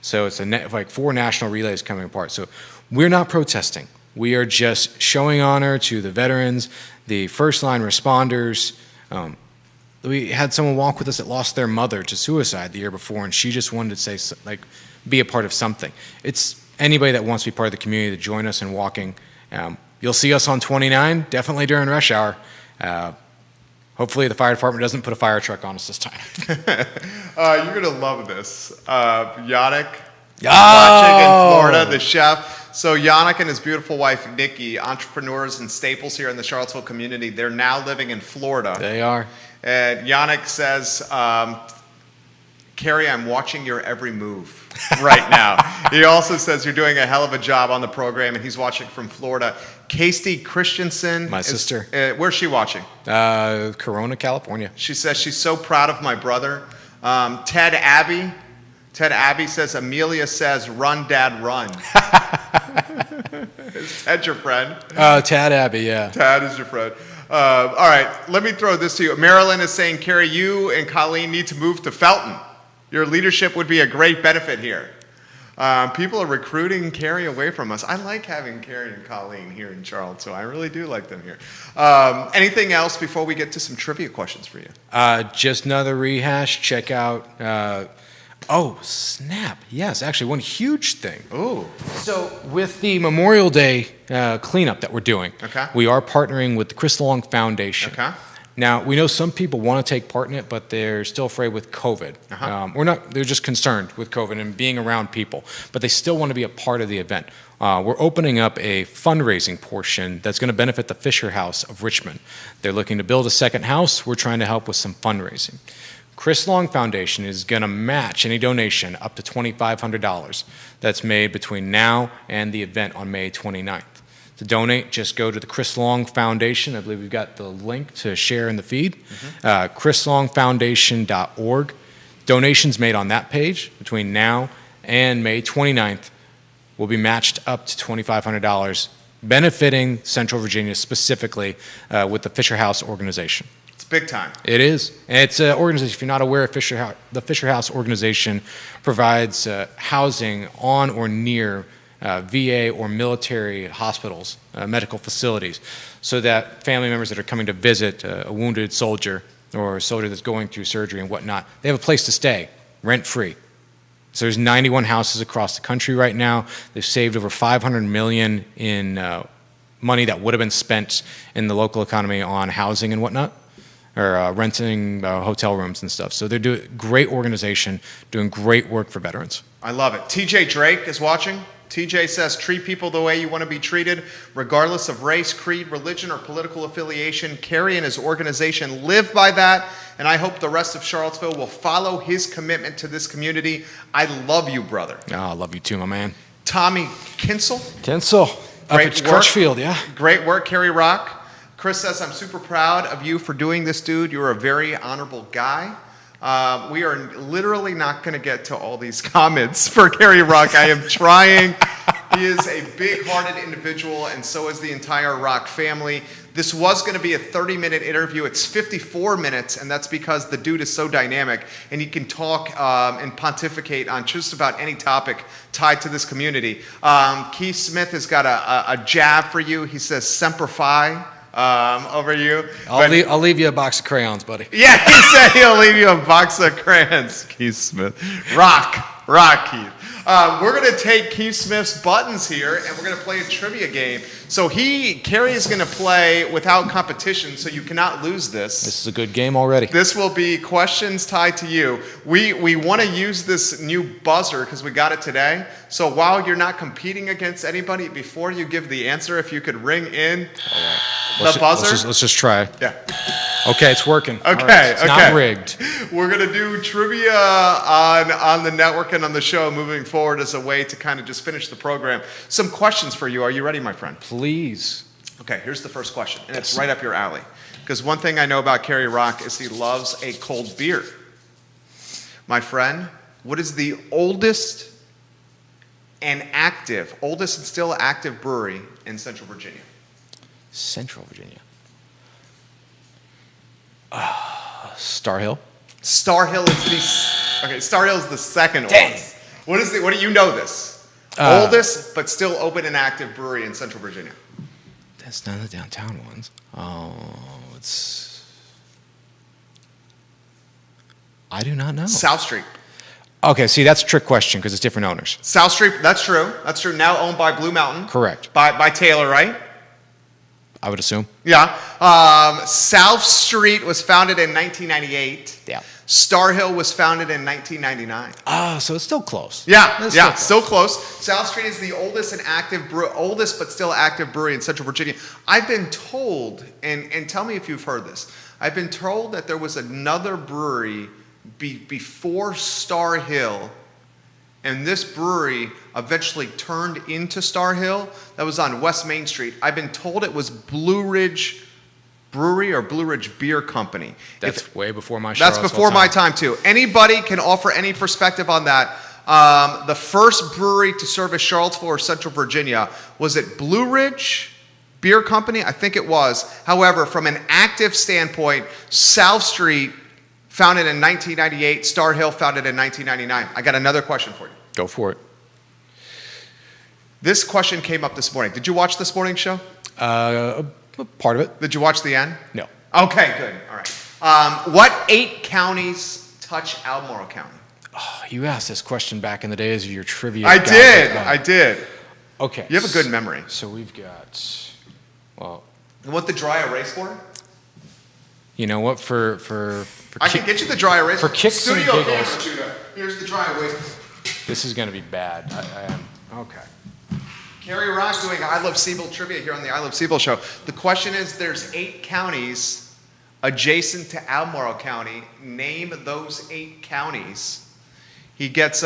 So it's like 4 national relays coming apart. So we're not protesting. We are just showing honor to the veterans, the first line responders. We had someone walk with us that lost their mother to suicide the year before, and she just wanted to say, be a part of something. It's anybody that wants to be part of the community to join us in walking. You'll see us on 29, definitely during rush hour. Hopefully the fire department doesn't put a fire truck on us this time. You're going to love this. Yannick, watching in Florida, the chef. So Yannick and his beautiful wife, Nikki, entrepreneurs and staples here in the Charlottesville community. They're now living in Florida. They are. And Yannick says, Carrie, I'm watching your every move right now. He also says you're doing a hell of a job on the program, and he's watching from Florida. Casey Christensen. My sister. Where's she watching? Corona, California. She says she's so proud of my brother. Ted Abbey says, Amelia says, run, Dad, run. Is Ted your friend? Tad Abbey, yeah. Tad is your friend. All right, let me throw this to you. Marilyn is saying, Carrie, you and Colleen need to move to Felton. Your leadership would be a great benefit here. People are recruiting Carrie away from us. I like having Carrie and Colleen here in Charlottesville. I really do like them here. Anything else before we get to some trivia questions for you? Just another rehash. Check out. Oh, snap. Yes, actually, one huge thing. Ooh. So, with the Memorial Day cleanup that we're doing, we are partnering with the Chris Long Foundation. Okay. Now, we know some people want to take part in it, but they're still afraid with COVID. They're just concerned with COVID and being around people, but they still want to be a part of the event. We're opening up a fundraising portion that's going to benefit the Fisher House of Richmond. They're looking to build a second house. We're trying to help with some fundraising. Chris Long Foundation is going to match any donation up to $2,500 that's made between now and the event on May 29th. To donate, just go to the Chris Long Foundation. I believe we've got the link to share in the feed. ChrisLongFoundation.org. Donations made on that page between now and May 29th will be matched up to $2,500, benefiting Central Virginia specifically with the Fisher House organization. It's big time. It is. And it's an organization, if you're not aware, the Fisher House organization provides housing on or near VA or military hospitals, medical facilities, so that family members that are coming to visit a wounded soldier or a soldier that's going through surgery and whatnot, they have a place to stay, rent-free. So there's 91 houses across the country right now. They've saved over $500 million in money that would have been spent in the local economy on housing and whatnot, or renting hotel rooms and stuff. So they're doing a great organization, doing great work for veterans. I love it. TJ Drake is watching. TJ says, treat people the way you want to be treated, regardless of race, creed, religion, or political affiliation. Carrie and his organization live by that, and I hope the rest of Charlottesville will follow his commitment to this community. I love you, brother. Oh, I love you too, my man. Tommy Kinsel. Up at Crutchfield, yeah. Great work, Carrie Rock. Chris says, I'm super proud of you for doing this, dude. You're a very honorable guy. We are literally not going to get to all these comments for Carrie Rock. I am trying. He is a big-hearted individual, and so is the entire Rock family. This was going to be a 30-minute interview. It's 54 minutes, and that's because the dude is so dynamic, and he can talk and pontificate on just about any topic tied to this community. Keith Smith has got a jab for you. He says, Semper Fi. Over you. I'll leave you a box of crayons, buddy. Yeah, he said he'll leave you a box of crayons, Keith Smith. Rock, Keith. We're going to take Keith Smith's buttons here, and we're going to play a trivia game. So Kerry is going to play without competition, so you cannot lose this. This is a good game already. This will be questions tied to you. We want to use this new buzzer because we got it today. So while you're not competing against anybody, before you give the answer, if you could ring in the buzzer. Let's just try. Yeah. Okay, it's working. Okay, All right, it's okay. not rigged. We're going to do trivia on the network and on the show moving forward as a way to kind of just finish the program. Some questions for you. Are you ready, my friend? Please. Okay, here's the first question, and it's right up your alley. Because one thing I know about Kerry Rock is he loves a cold beer. My friend, what is the oldest and still active brewery in Central Virginia? Central Virginia. Star Hill. Star Hill is the second Dang. oldest. What do you know this? Oldest but still open and active brewery in Central Virginia. That's none of the downtown ones. Oh, I do not know. South Street. Okay, see, that's a trick question because it's different owners. South Street, that's true. That's true. Now owned by Blue Mountain. Correct. By Taylor, right? I would assume. Yeah. South Street was founded in 1998. Yeah. Star Hill was founded in 1999. Oh, so it's still close. Yeah, It's still close. South Street is the oldest but still active brewery in Central Virginia. I've been told, and tell me if you've heard this, I've been told that there was another brewery before Star Hill, and this brewery eventually turned into Star Hill. That was on West Main Street. I've been told it was Blue Ridge Brewery or Blue Ridge Beer Company. That's way before my That's before my time, too. Anybody can offer any perspective on that. The first brewery to service Charlottesville or Central Virginia, was it Blue Ridge Beer Company? I think it was. However, from an active standpoint, South Street, founded in 1998, Star Hill, founded in 1999. I got another question for you. Go for it. This question came up this morning. Did you watch this morning's show? Part of it. Did you watch the end? No. Okay, good. All right. What 8 counties touch Albemarle County? Oh, you asked this question back in the days of your trivia. I did. Okay. You have a good memory. So we've got, well. You want the dry erase board? You know what? For I can get you the dry erase for board. kicks and Studio giggles. camera, Judah. Here's the dry erase board. This is going to be bad. I am. Okay. Kerry Rock doing I Love Seaville trivia here on the I Love Seaville show. The question is, there's 8 counties adjacent to Albemarle County. Name those 8 counties. He gets,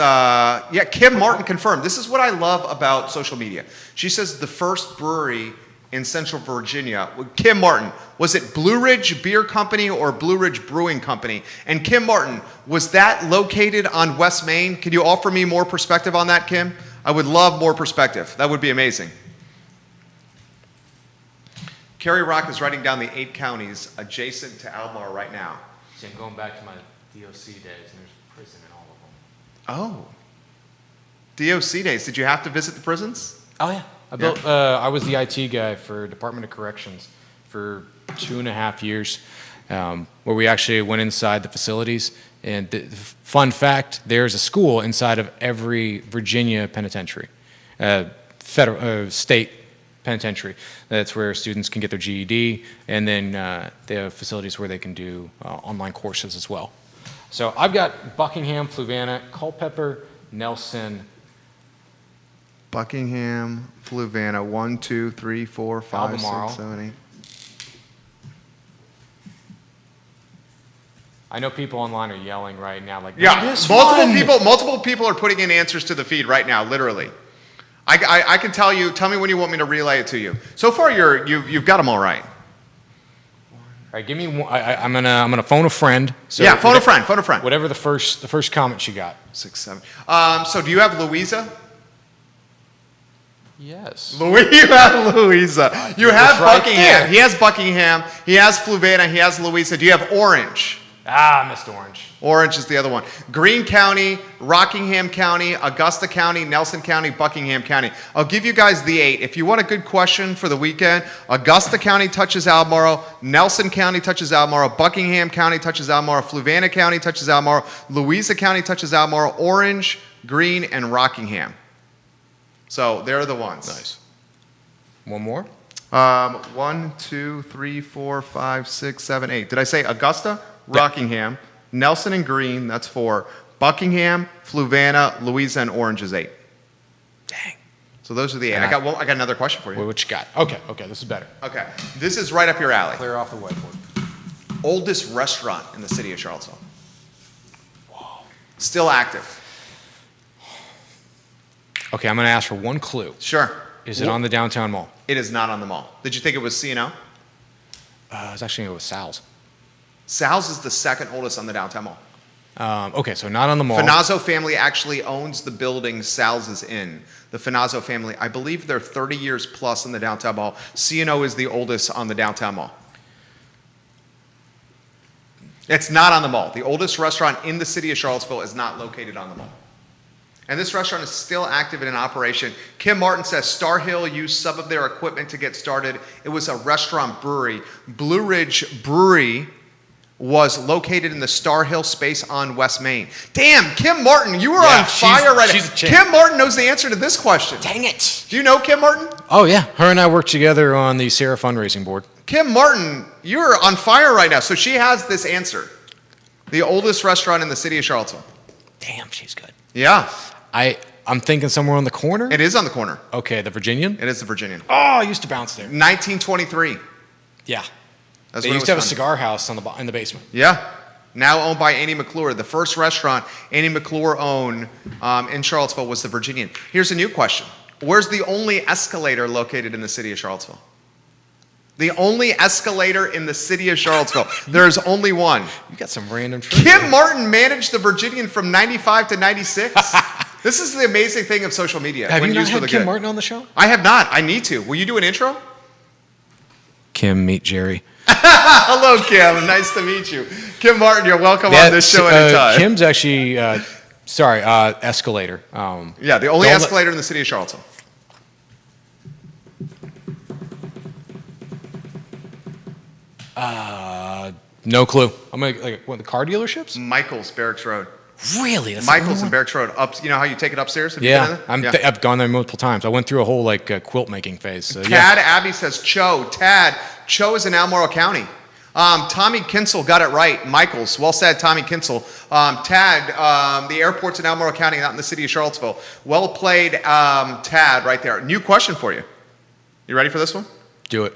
Kim Martin confirmed. This is what I love about social media. She says the first brewery in Central Virginia. Kim Martin, was it Blue Ridge Beer Company or Blue Ridge Brewing Company? And Kim Martin, was that located on West Main? Can you offer me more perspective on that, Kim? I would love more perspective. That would be amazing. Kerry Rock is writing down the 8 counties adjacent to Albemarle right now. See, I'm going back to my DOC days, and there's a prison in all of them. Oh. DOC days. Did you have to visit the prisons? Oh, yeah. I was the IT guy for Department of Corrections for 2.5 years, where we actually went inside the facilities. And fun fact, there's a school inside of every Virginia penitentiary, state penitentiary. That's where students can get their GED, and then they have facilities where they can do online courses as well. So I've got Buckingham, Fluvanna, Culpeper, Nelson, Buckingham, Fluvanna, 1, 2, 3, 4, 5, Albemarle. 6, 7, 8. I know people online are yelling right now, like, Yeah, this multiple people are putting in answers to the feed right now, literally. I can tell you. Tell me when you want me to relay it to you. So far, you've got them all right. All right, give me one. I'm gonna phone a friend. So Yeah, phone a friend. Phone a friend. Whatever the first comment you got. 6, 7. So do you have Louisa? Yes. You have Louisa. You have right Buckingham. there. He has Buckingham. He has Fluvanna. He has Louisa. Do you have Orange? Ah, missed Orange. Orange is the other one. Greene County, Rockingham County, Augusta County, Nelson County, Buckingham County. I'll give you guys the 8. If you want a good question for the weekend, Augusta County touches Albemarle, Nelson County touches Albemarle, Buckingham County touches Albemarle, Fluvanna County touches Albemarle, Louisa County touches Albemarle, Orange, Greene, and Rockingham. So they're the ones. Nice. One more? 1, 2, 3, 4, 5, 6, 7, 8. Did I say Augusta, Rockingham, Nelson and Greene? That's 4. Buckingham, Fluvanna, Louisa, and Orange is 8. Dang. So those are the 8. And I got another question for you. What you got? Okay, this is better. Okay, this is right up your alley. Clear off the whiteboard. Oldest restaurant in the city of Charlottesville. Whoa. Still active. Okay, I'm going to ask for one clue. Sure. Is it on the downtown mall? It is not on the mall. Did you think it was C&O? It's actually with Sal's. Sal's is the second oldest on the downtown mall. Okay, so not on the mall. Finazzo family actually owns the building Sal's is in. The Finazzo family, I believe they're 30 years plus in the downtown mall. C&O is the oldest on the downtown mall. It's not on the mall. The oldest restaurant in the city of Charlottesville is not located on the mall. And this restaurant is still active and in operation. Kim Martin says Star Hill used some of their equipment to get started. It was a restaurant brewery. Blue Ridge Brewery was located in the Star Hill space on West Main. Damn, Kim Martin, you are on fire right now. Kim Martin knows the answer to this question. Dang it. Do you know Kim Martin? Oh, yeah. Her and I worked together on the Sarah fundraising board. Kim Martin, you're on fire right now. So she has this answer. The oldest restaurant in the city of Charlottesville. Damn, she's good. Yeah. I'm thinking somewhere on the corner. It is on the corner. Okay, the Virginian? It is the Virginian. Oh, I used to bounce there. 1923. Yeah. That's They when it used to have a was cigar house in the basement. Yeah. Now owned by Annie McClure. The first restaurant Annie McClure owned in Charlottesville was the Virginian. Here's a new question. Where's the only escalator located in the city of Charlottesville? The only escalator in the city of Charlottesville. There's only one. You got some random trivia. Kim Martin managed the Virginian from 95 to 96. This is the amazing thing of social media. Have when you not used for had the Kim good. Martin on the show? I have not. I need to. Will you do an intro? Kim, meet Jerry. Hello, Kim. Nice to meet you. Kim Martin, you're welcome on this show anytime. Kim's actually, escalator. Yeah, the only escalator in the city of Charlottesville. No clue. I'm like the car dealerships? Michael's, Barracks Road. Really? That's Michael's and Barracks Road. Up, you know how you take it upstairs? Have you been in Yeah, there? I've gone there multiple times. I went through a whole quilt making phase. So, Tad Abbey says Cho. Tad, Cho is in Albemarle County. Tommy Kinsel got it right. Michael's. Well said, Tommy Kinsel. Tad, the airport's in Albemarle County, not in the city of Charlottesville. Well played, Tad, right there. New question for you. You ready for this one? Do it.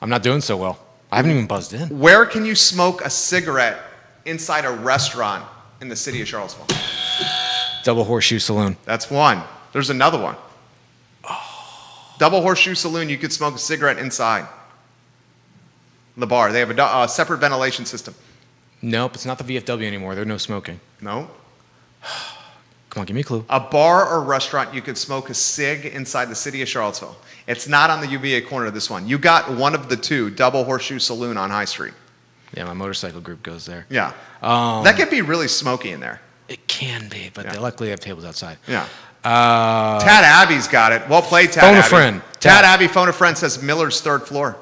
I'm not doing so well. I haven't even buzzed in. Where can you smoke a cigarette inside a restaurant in the city of Charlottesville? Double Horseshoe Saloon. That's one. There's another one. Double Horseshoe Saloon, you could smoke a cigarette inside the bar. They have a separate ventilation system. Nope, it's not the VFW anymore. There's no smoking. No? Come on, give me a clue. A bar or restaurant, you could smoke a cig inside the city of Charlottesville. It's not on the UVA corner, this one. You got one of the two, Double Horseshoe Saloon on High Street. Yeah, my motorcycle group goes there. Yeah. That could be really smoky in there. It can be, but Yeah. they luckily have tables outside. Yeah. Tad Abbey's got it. Well played, Tad Phone a Abbey. friend. Tad Abbey, phone a friend, says Miller's third floor.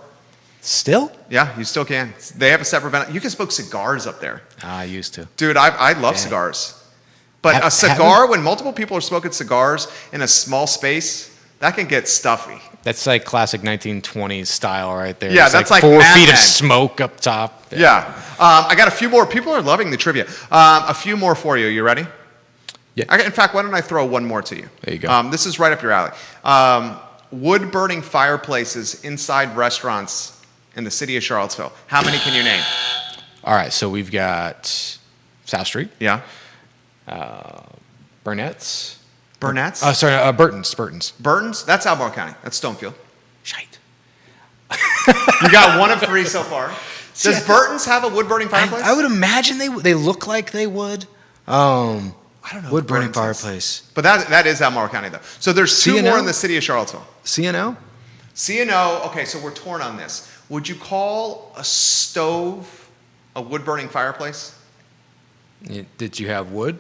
Still? Yeah, you still can. They have a separate ventilation. You can smoke cigars up there. I used to. Dude, I love Dang. cigars. But a cigar, haven't- when multiple people are smoking cigars in a small space, that can get stuffy. That's like classic 1920s style right there. Yeah, It's that's like 4 Mad feet of Men. smoke up top. Yeah. I got a few more. People are loving the trivia. A few more for you. You ready? Yeah. In fact, why don't I throw one more to you? There you go. This is right up your alley. Wood-burning fireplaces inside restaurants in the city of Charlottesville. How many can you name? All right, so we've got South Street, Yeah. Burnett's. Burnett's? Burton's. Burton's? That's Albemarle County. That's Stonefield. Shite. You got one of three so far. Does Burton's have a wood-burning fireplace? I would imagine they look like they wood. I don't know. Wood burning Burton's is. fireplace. But that is Albemarle County, though. So there's two C&O? more in the city of Charlottesville. C&O? C&O, okay, so we're torn on this. Would you call a stove A wood-burning fireplace? Did you have wood?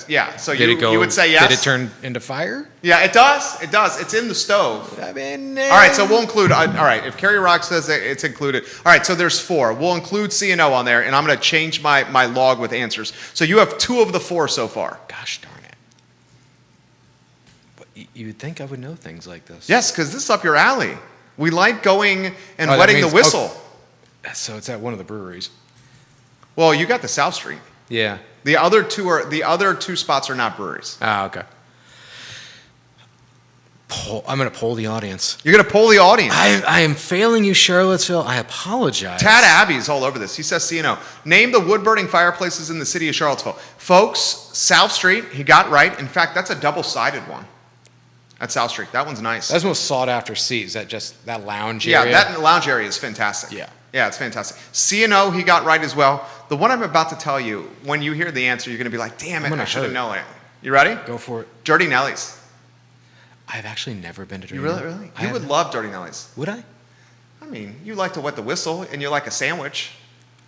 Yeah, so Did it go, you would say yes? Did it turn into fire? Yeah, it does. It does. It's in the stove. I mean, All right, so we'll include, all right, if Carrie Rock says that it's included. All right, so there's 4. We'll include C&O on there, and I'm going to change my log with answers. So you have 2 of the 4 so far. Gosh darn it. But you would think I would know things like this. Yes, because this is up your alley. We like going and Oh, that wetting the means- whistle. So it's at one of the breweries. Well, you got the South Street. Yeah. The other 2 spots are not breweries. Ah, okay. I'm going to poll the audience. You're going to poll the audience. I am failing you, Charlottesville. I apologize. Tad Abbey's all over this. He says C&O. Name the wood-burning fireplaces in the city of Charlottesville. Folks, South Street, he got right. In fact, that's a double-sided one. At South Street. That one's nice. That's most sought after seat. Is that just that lounge Yeah, area? that lounge area is fantastic. Yeah. Yeah, it's fantastic. C&O, he got right as well. The one I'm about to tell you, when you hear the answer, you're going to be like, damn it, I should have known it. You ready? Go for it. Dirty Nelly's. I've actually never been to Dirty You really? Nelly. You would love Dirty Nelly's. Would I? I mean, you like to wet the whistle, and you like a sandwich,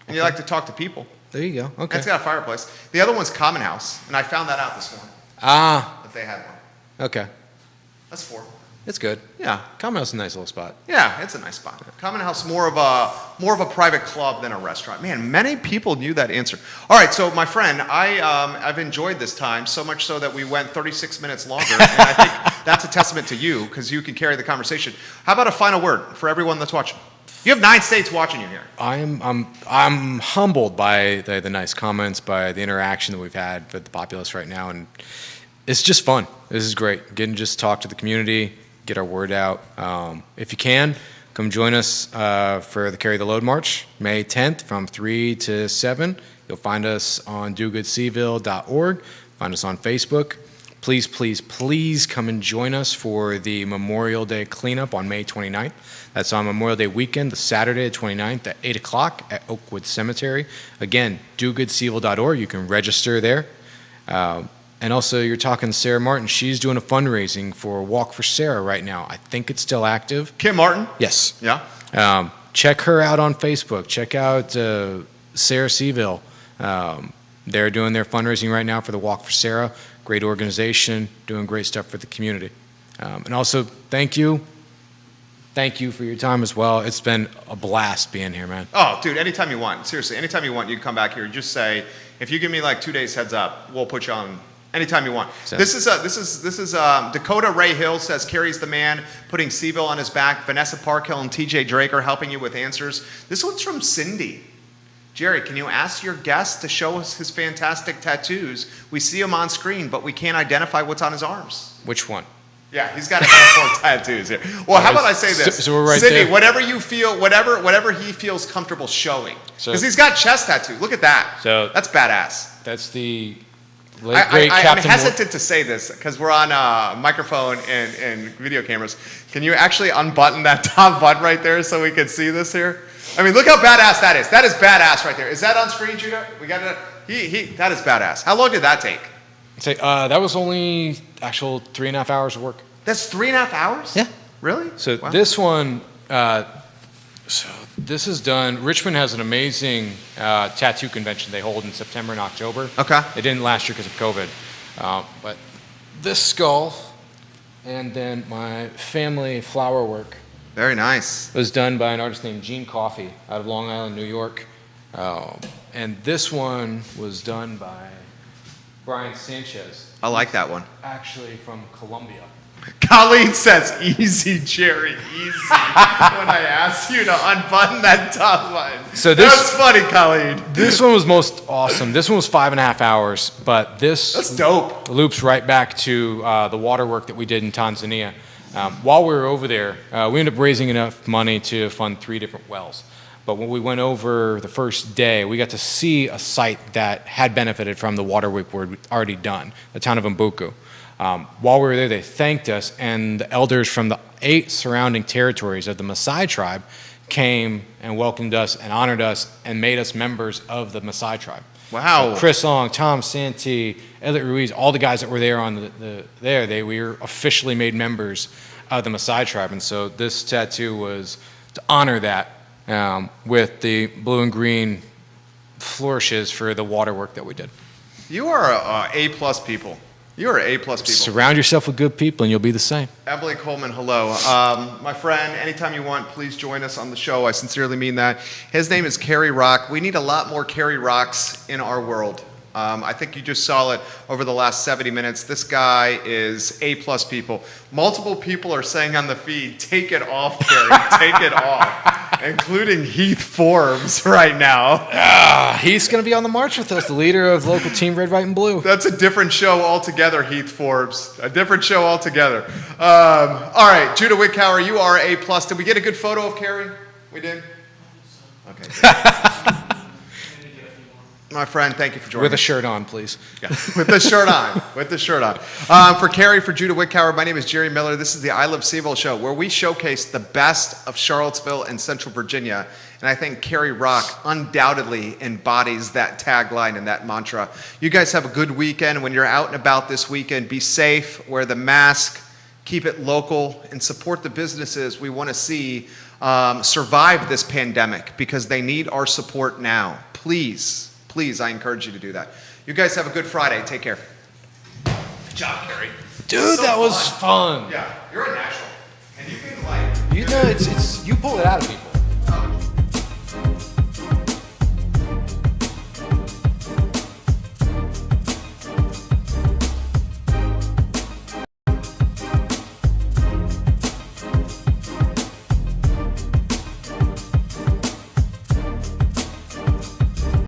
and you like to talk to people. There you go. And Okay. it's got a fireplace. The other one's Common House, and I found that out this morning, Ah, that they had one. okay. That's 4. It's good. Yeah. Common House is a nice little spot. Yeah, it's a nice spot. Common House, more of a private club than a restaurant. Man, many people knew that answer. All right, so my friend, I've enjoyed this time so much so that we went 36 minutes longer, and I think that's a testament to you because you can carry the conversation. How about a final word for everyone that's watching? You have 9 states watching you here. I'm humbled by the nice comments, by the interaction that we've had with the populace right now, and it's just fun. This is great. Getting to just talk to the community, get our word out. If you can, come join us for the Carry the Load March, May 10th from 3 to 7. You'll find us on dogoodseaville.org. Find us on Facebook. Please, please, please come and join us for the Memorial Day cleanup on May 29th. That's on Memorial Day weekend, the Saturday, the 29th at 8 o'clock at Oakwood Cemetery. Again, dogoodseaville.org. You can register there. And also, you're talking to Sarah Martin. She's doing a fundraising for Walk for Sarah right now. I think it's still active. Kim Martin? Yes. Yeah. Check her out on Facebook. Check out Sarah Seville. They're doing their fundraising right now for the Walk for Sarah. Great organization, doing great stuff for the community. And also, thank you. Thank you for your time as well. It's been a blast being here, man. Oh, dude, anytime you want. Seriously, anytime you want, you can come back here. Just say, if you give me like 2 days heads up, we'll put you on anytime you want. So- This is Dakota Ray Hill says Carrie's the man, putting Seville on his back. Vanessa Parkhill and TJ Drake are helping you with answers. This one's from Cindy. Jerry, can you ask your guest to show us his fantastic tattoos? We see him on screen, but we can't identify what's on his arms. Which one? Yeah, he's got a handful of tattoos here. Well, how about I say this? So we're right Cindy, there. whatever you feel, whatever he feels comfortable showing. So- Because he's got chest tattoo. Look at that. So- That's badass. That's the late, great I'm Captain hesitant to say this because we're on a microphone and video cameras. Can you actually unbutton that top button right there so we can see this here? I mean, look how badass that is. That is badass right there. Is that on screen, Judah? We got it. That is badass. How long did that take? Say, that was only actual 3.5 hours of work. That's 3.5 hours? Yeah. Really? So Wow. this one, so this is done. Richmond has an amazing tattoo convention they hold in September and October. Okay. It didn't last year because of COVID. But this skull and then my family flower work Very nice. was done by an artist named Gene Coffey out of Long Island, New York. And this one was done by Brian Sanchez, I like that one. actually from Colombia. Colleen says, easy, Jerry, easy. when I asked you to unbutton that top line. So this- That's funny, Colleen. This one was most awesome. This one was 5.5 hours, but this That's dope. loops right back to the water work that we did in Tanzania. While we were over there, we ended up raising enough money to fund 3 different wells. But when we went over the first day, we got to see a site that had benefited from the water work we'd already done, the town of Mbuku. While we were there, they thanked us, and the elders from the 8 surrounding territories of the Maasai tribe came and welcomed us and honored us and made us members of the Maasai tribe. Wow. So Chris Long, Tom Santee, Elliot Ruiz, all the guys that were there on we were officially made members of the Maasai tribe. And so this tattoo was to honor that with the blue and green flourishes for the water work that we did. You are A-plus people. You are A-plus people. Surround yourself with good people, and you'll be the same. Emily Coleman, hello. My friend, anytime you want, please join us on the show. I sincerely mean that. His name is Kerry Rock. We need a lot more Kerry Rocks in our world. I think you just saw it over the last 70 minutes. This guy is A-plus people. Multiple people are saying on the feed, take it off, Kerry, take it off, including Heath Forbes right now. He's going to be on the march with us, the leader of local team Red, White, and Blue. That's a different show altogether, Heath Forbes. A different show altogether. All right, Judah Wickhauer, you are A-plus. Did we get a good photo of Kerry? We did? Okay. My friend, thank you for joining With a us. shirt on, please. Yeah, with the shirt on. With the shirt on. For Kerry, for Judah Wickhauer, my name is Jerry Miller. This is the I Love Seaville show, where we showcase the best of Charlottesville and Central Virginia. And I think Kerry Rock undoubtedly embodies that tagline and that mantra. You guys have a good weekend. When you're out and about this weekend, be safe, wear the mask, keep it local, and support the businesses we want to see survive this pandemic, because they need our support now. Please, I encourage you to do that. You guys have a good Friday. Take care. Good job, Kerry. Dude, So that was fun. Yeah, you're a natural. And you can like... You know, it's you pull it out of people.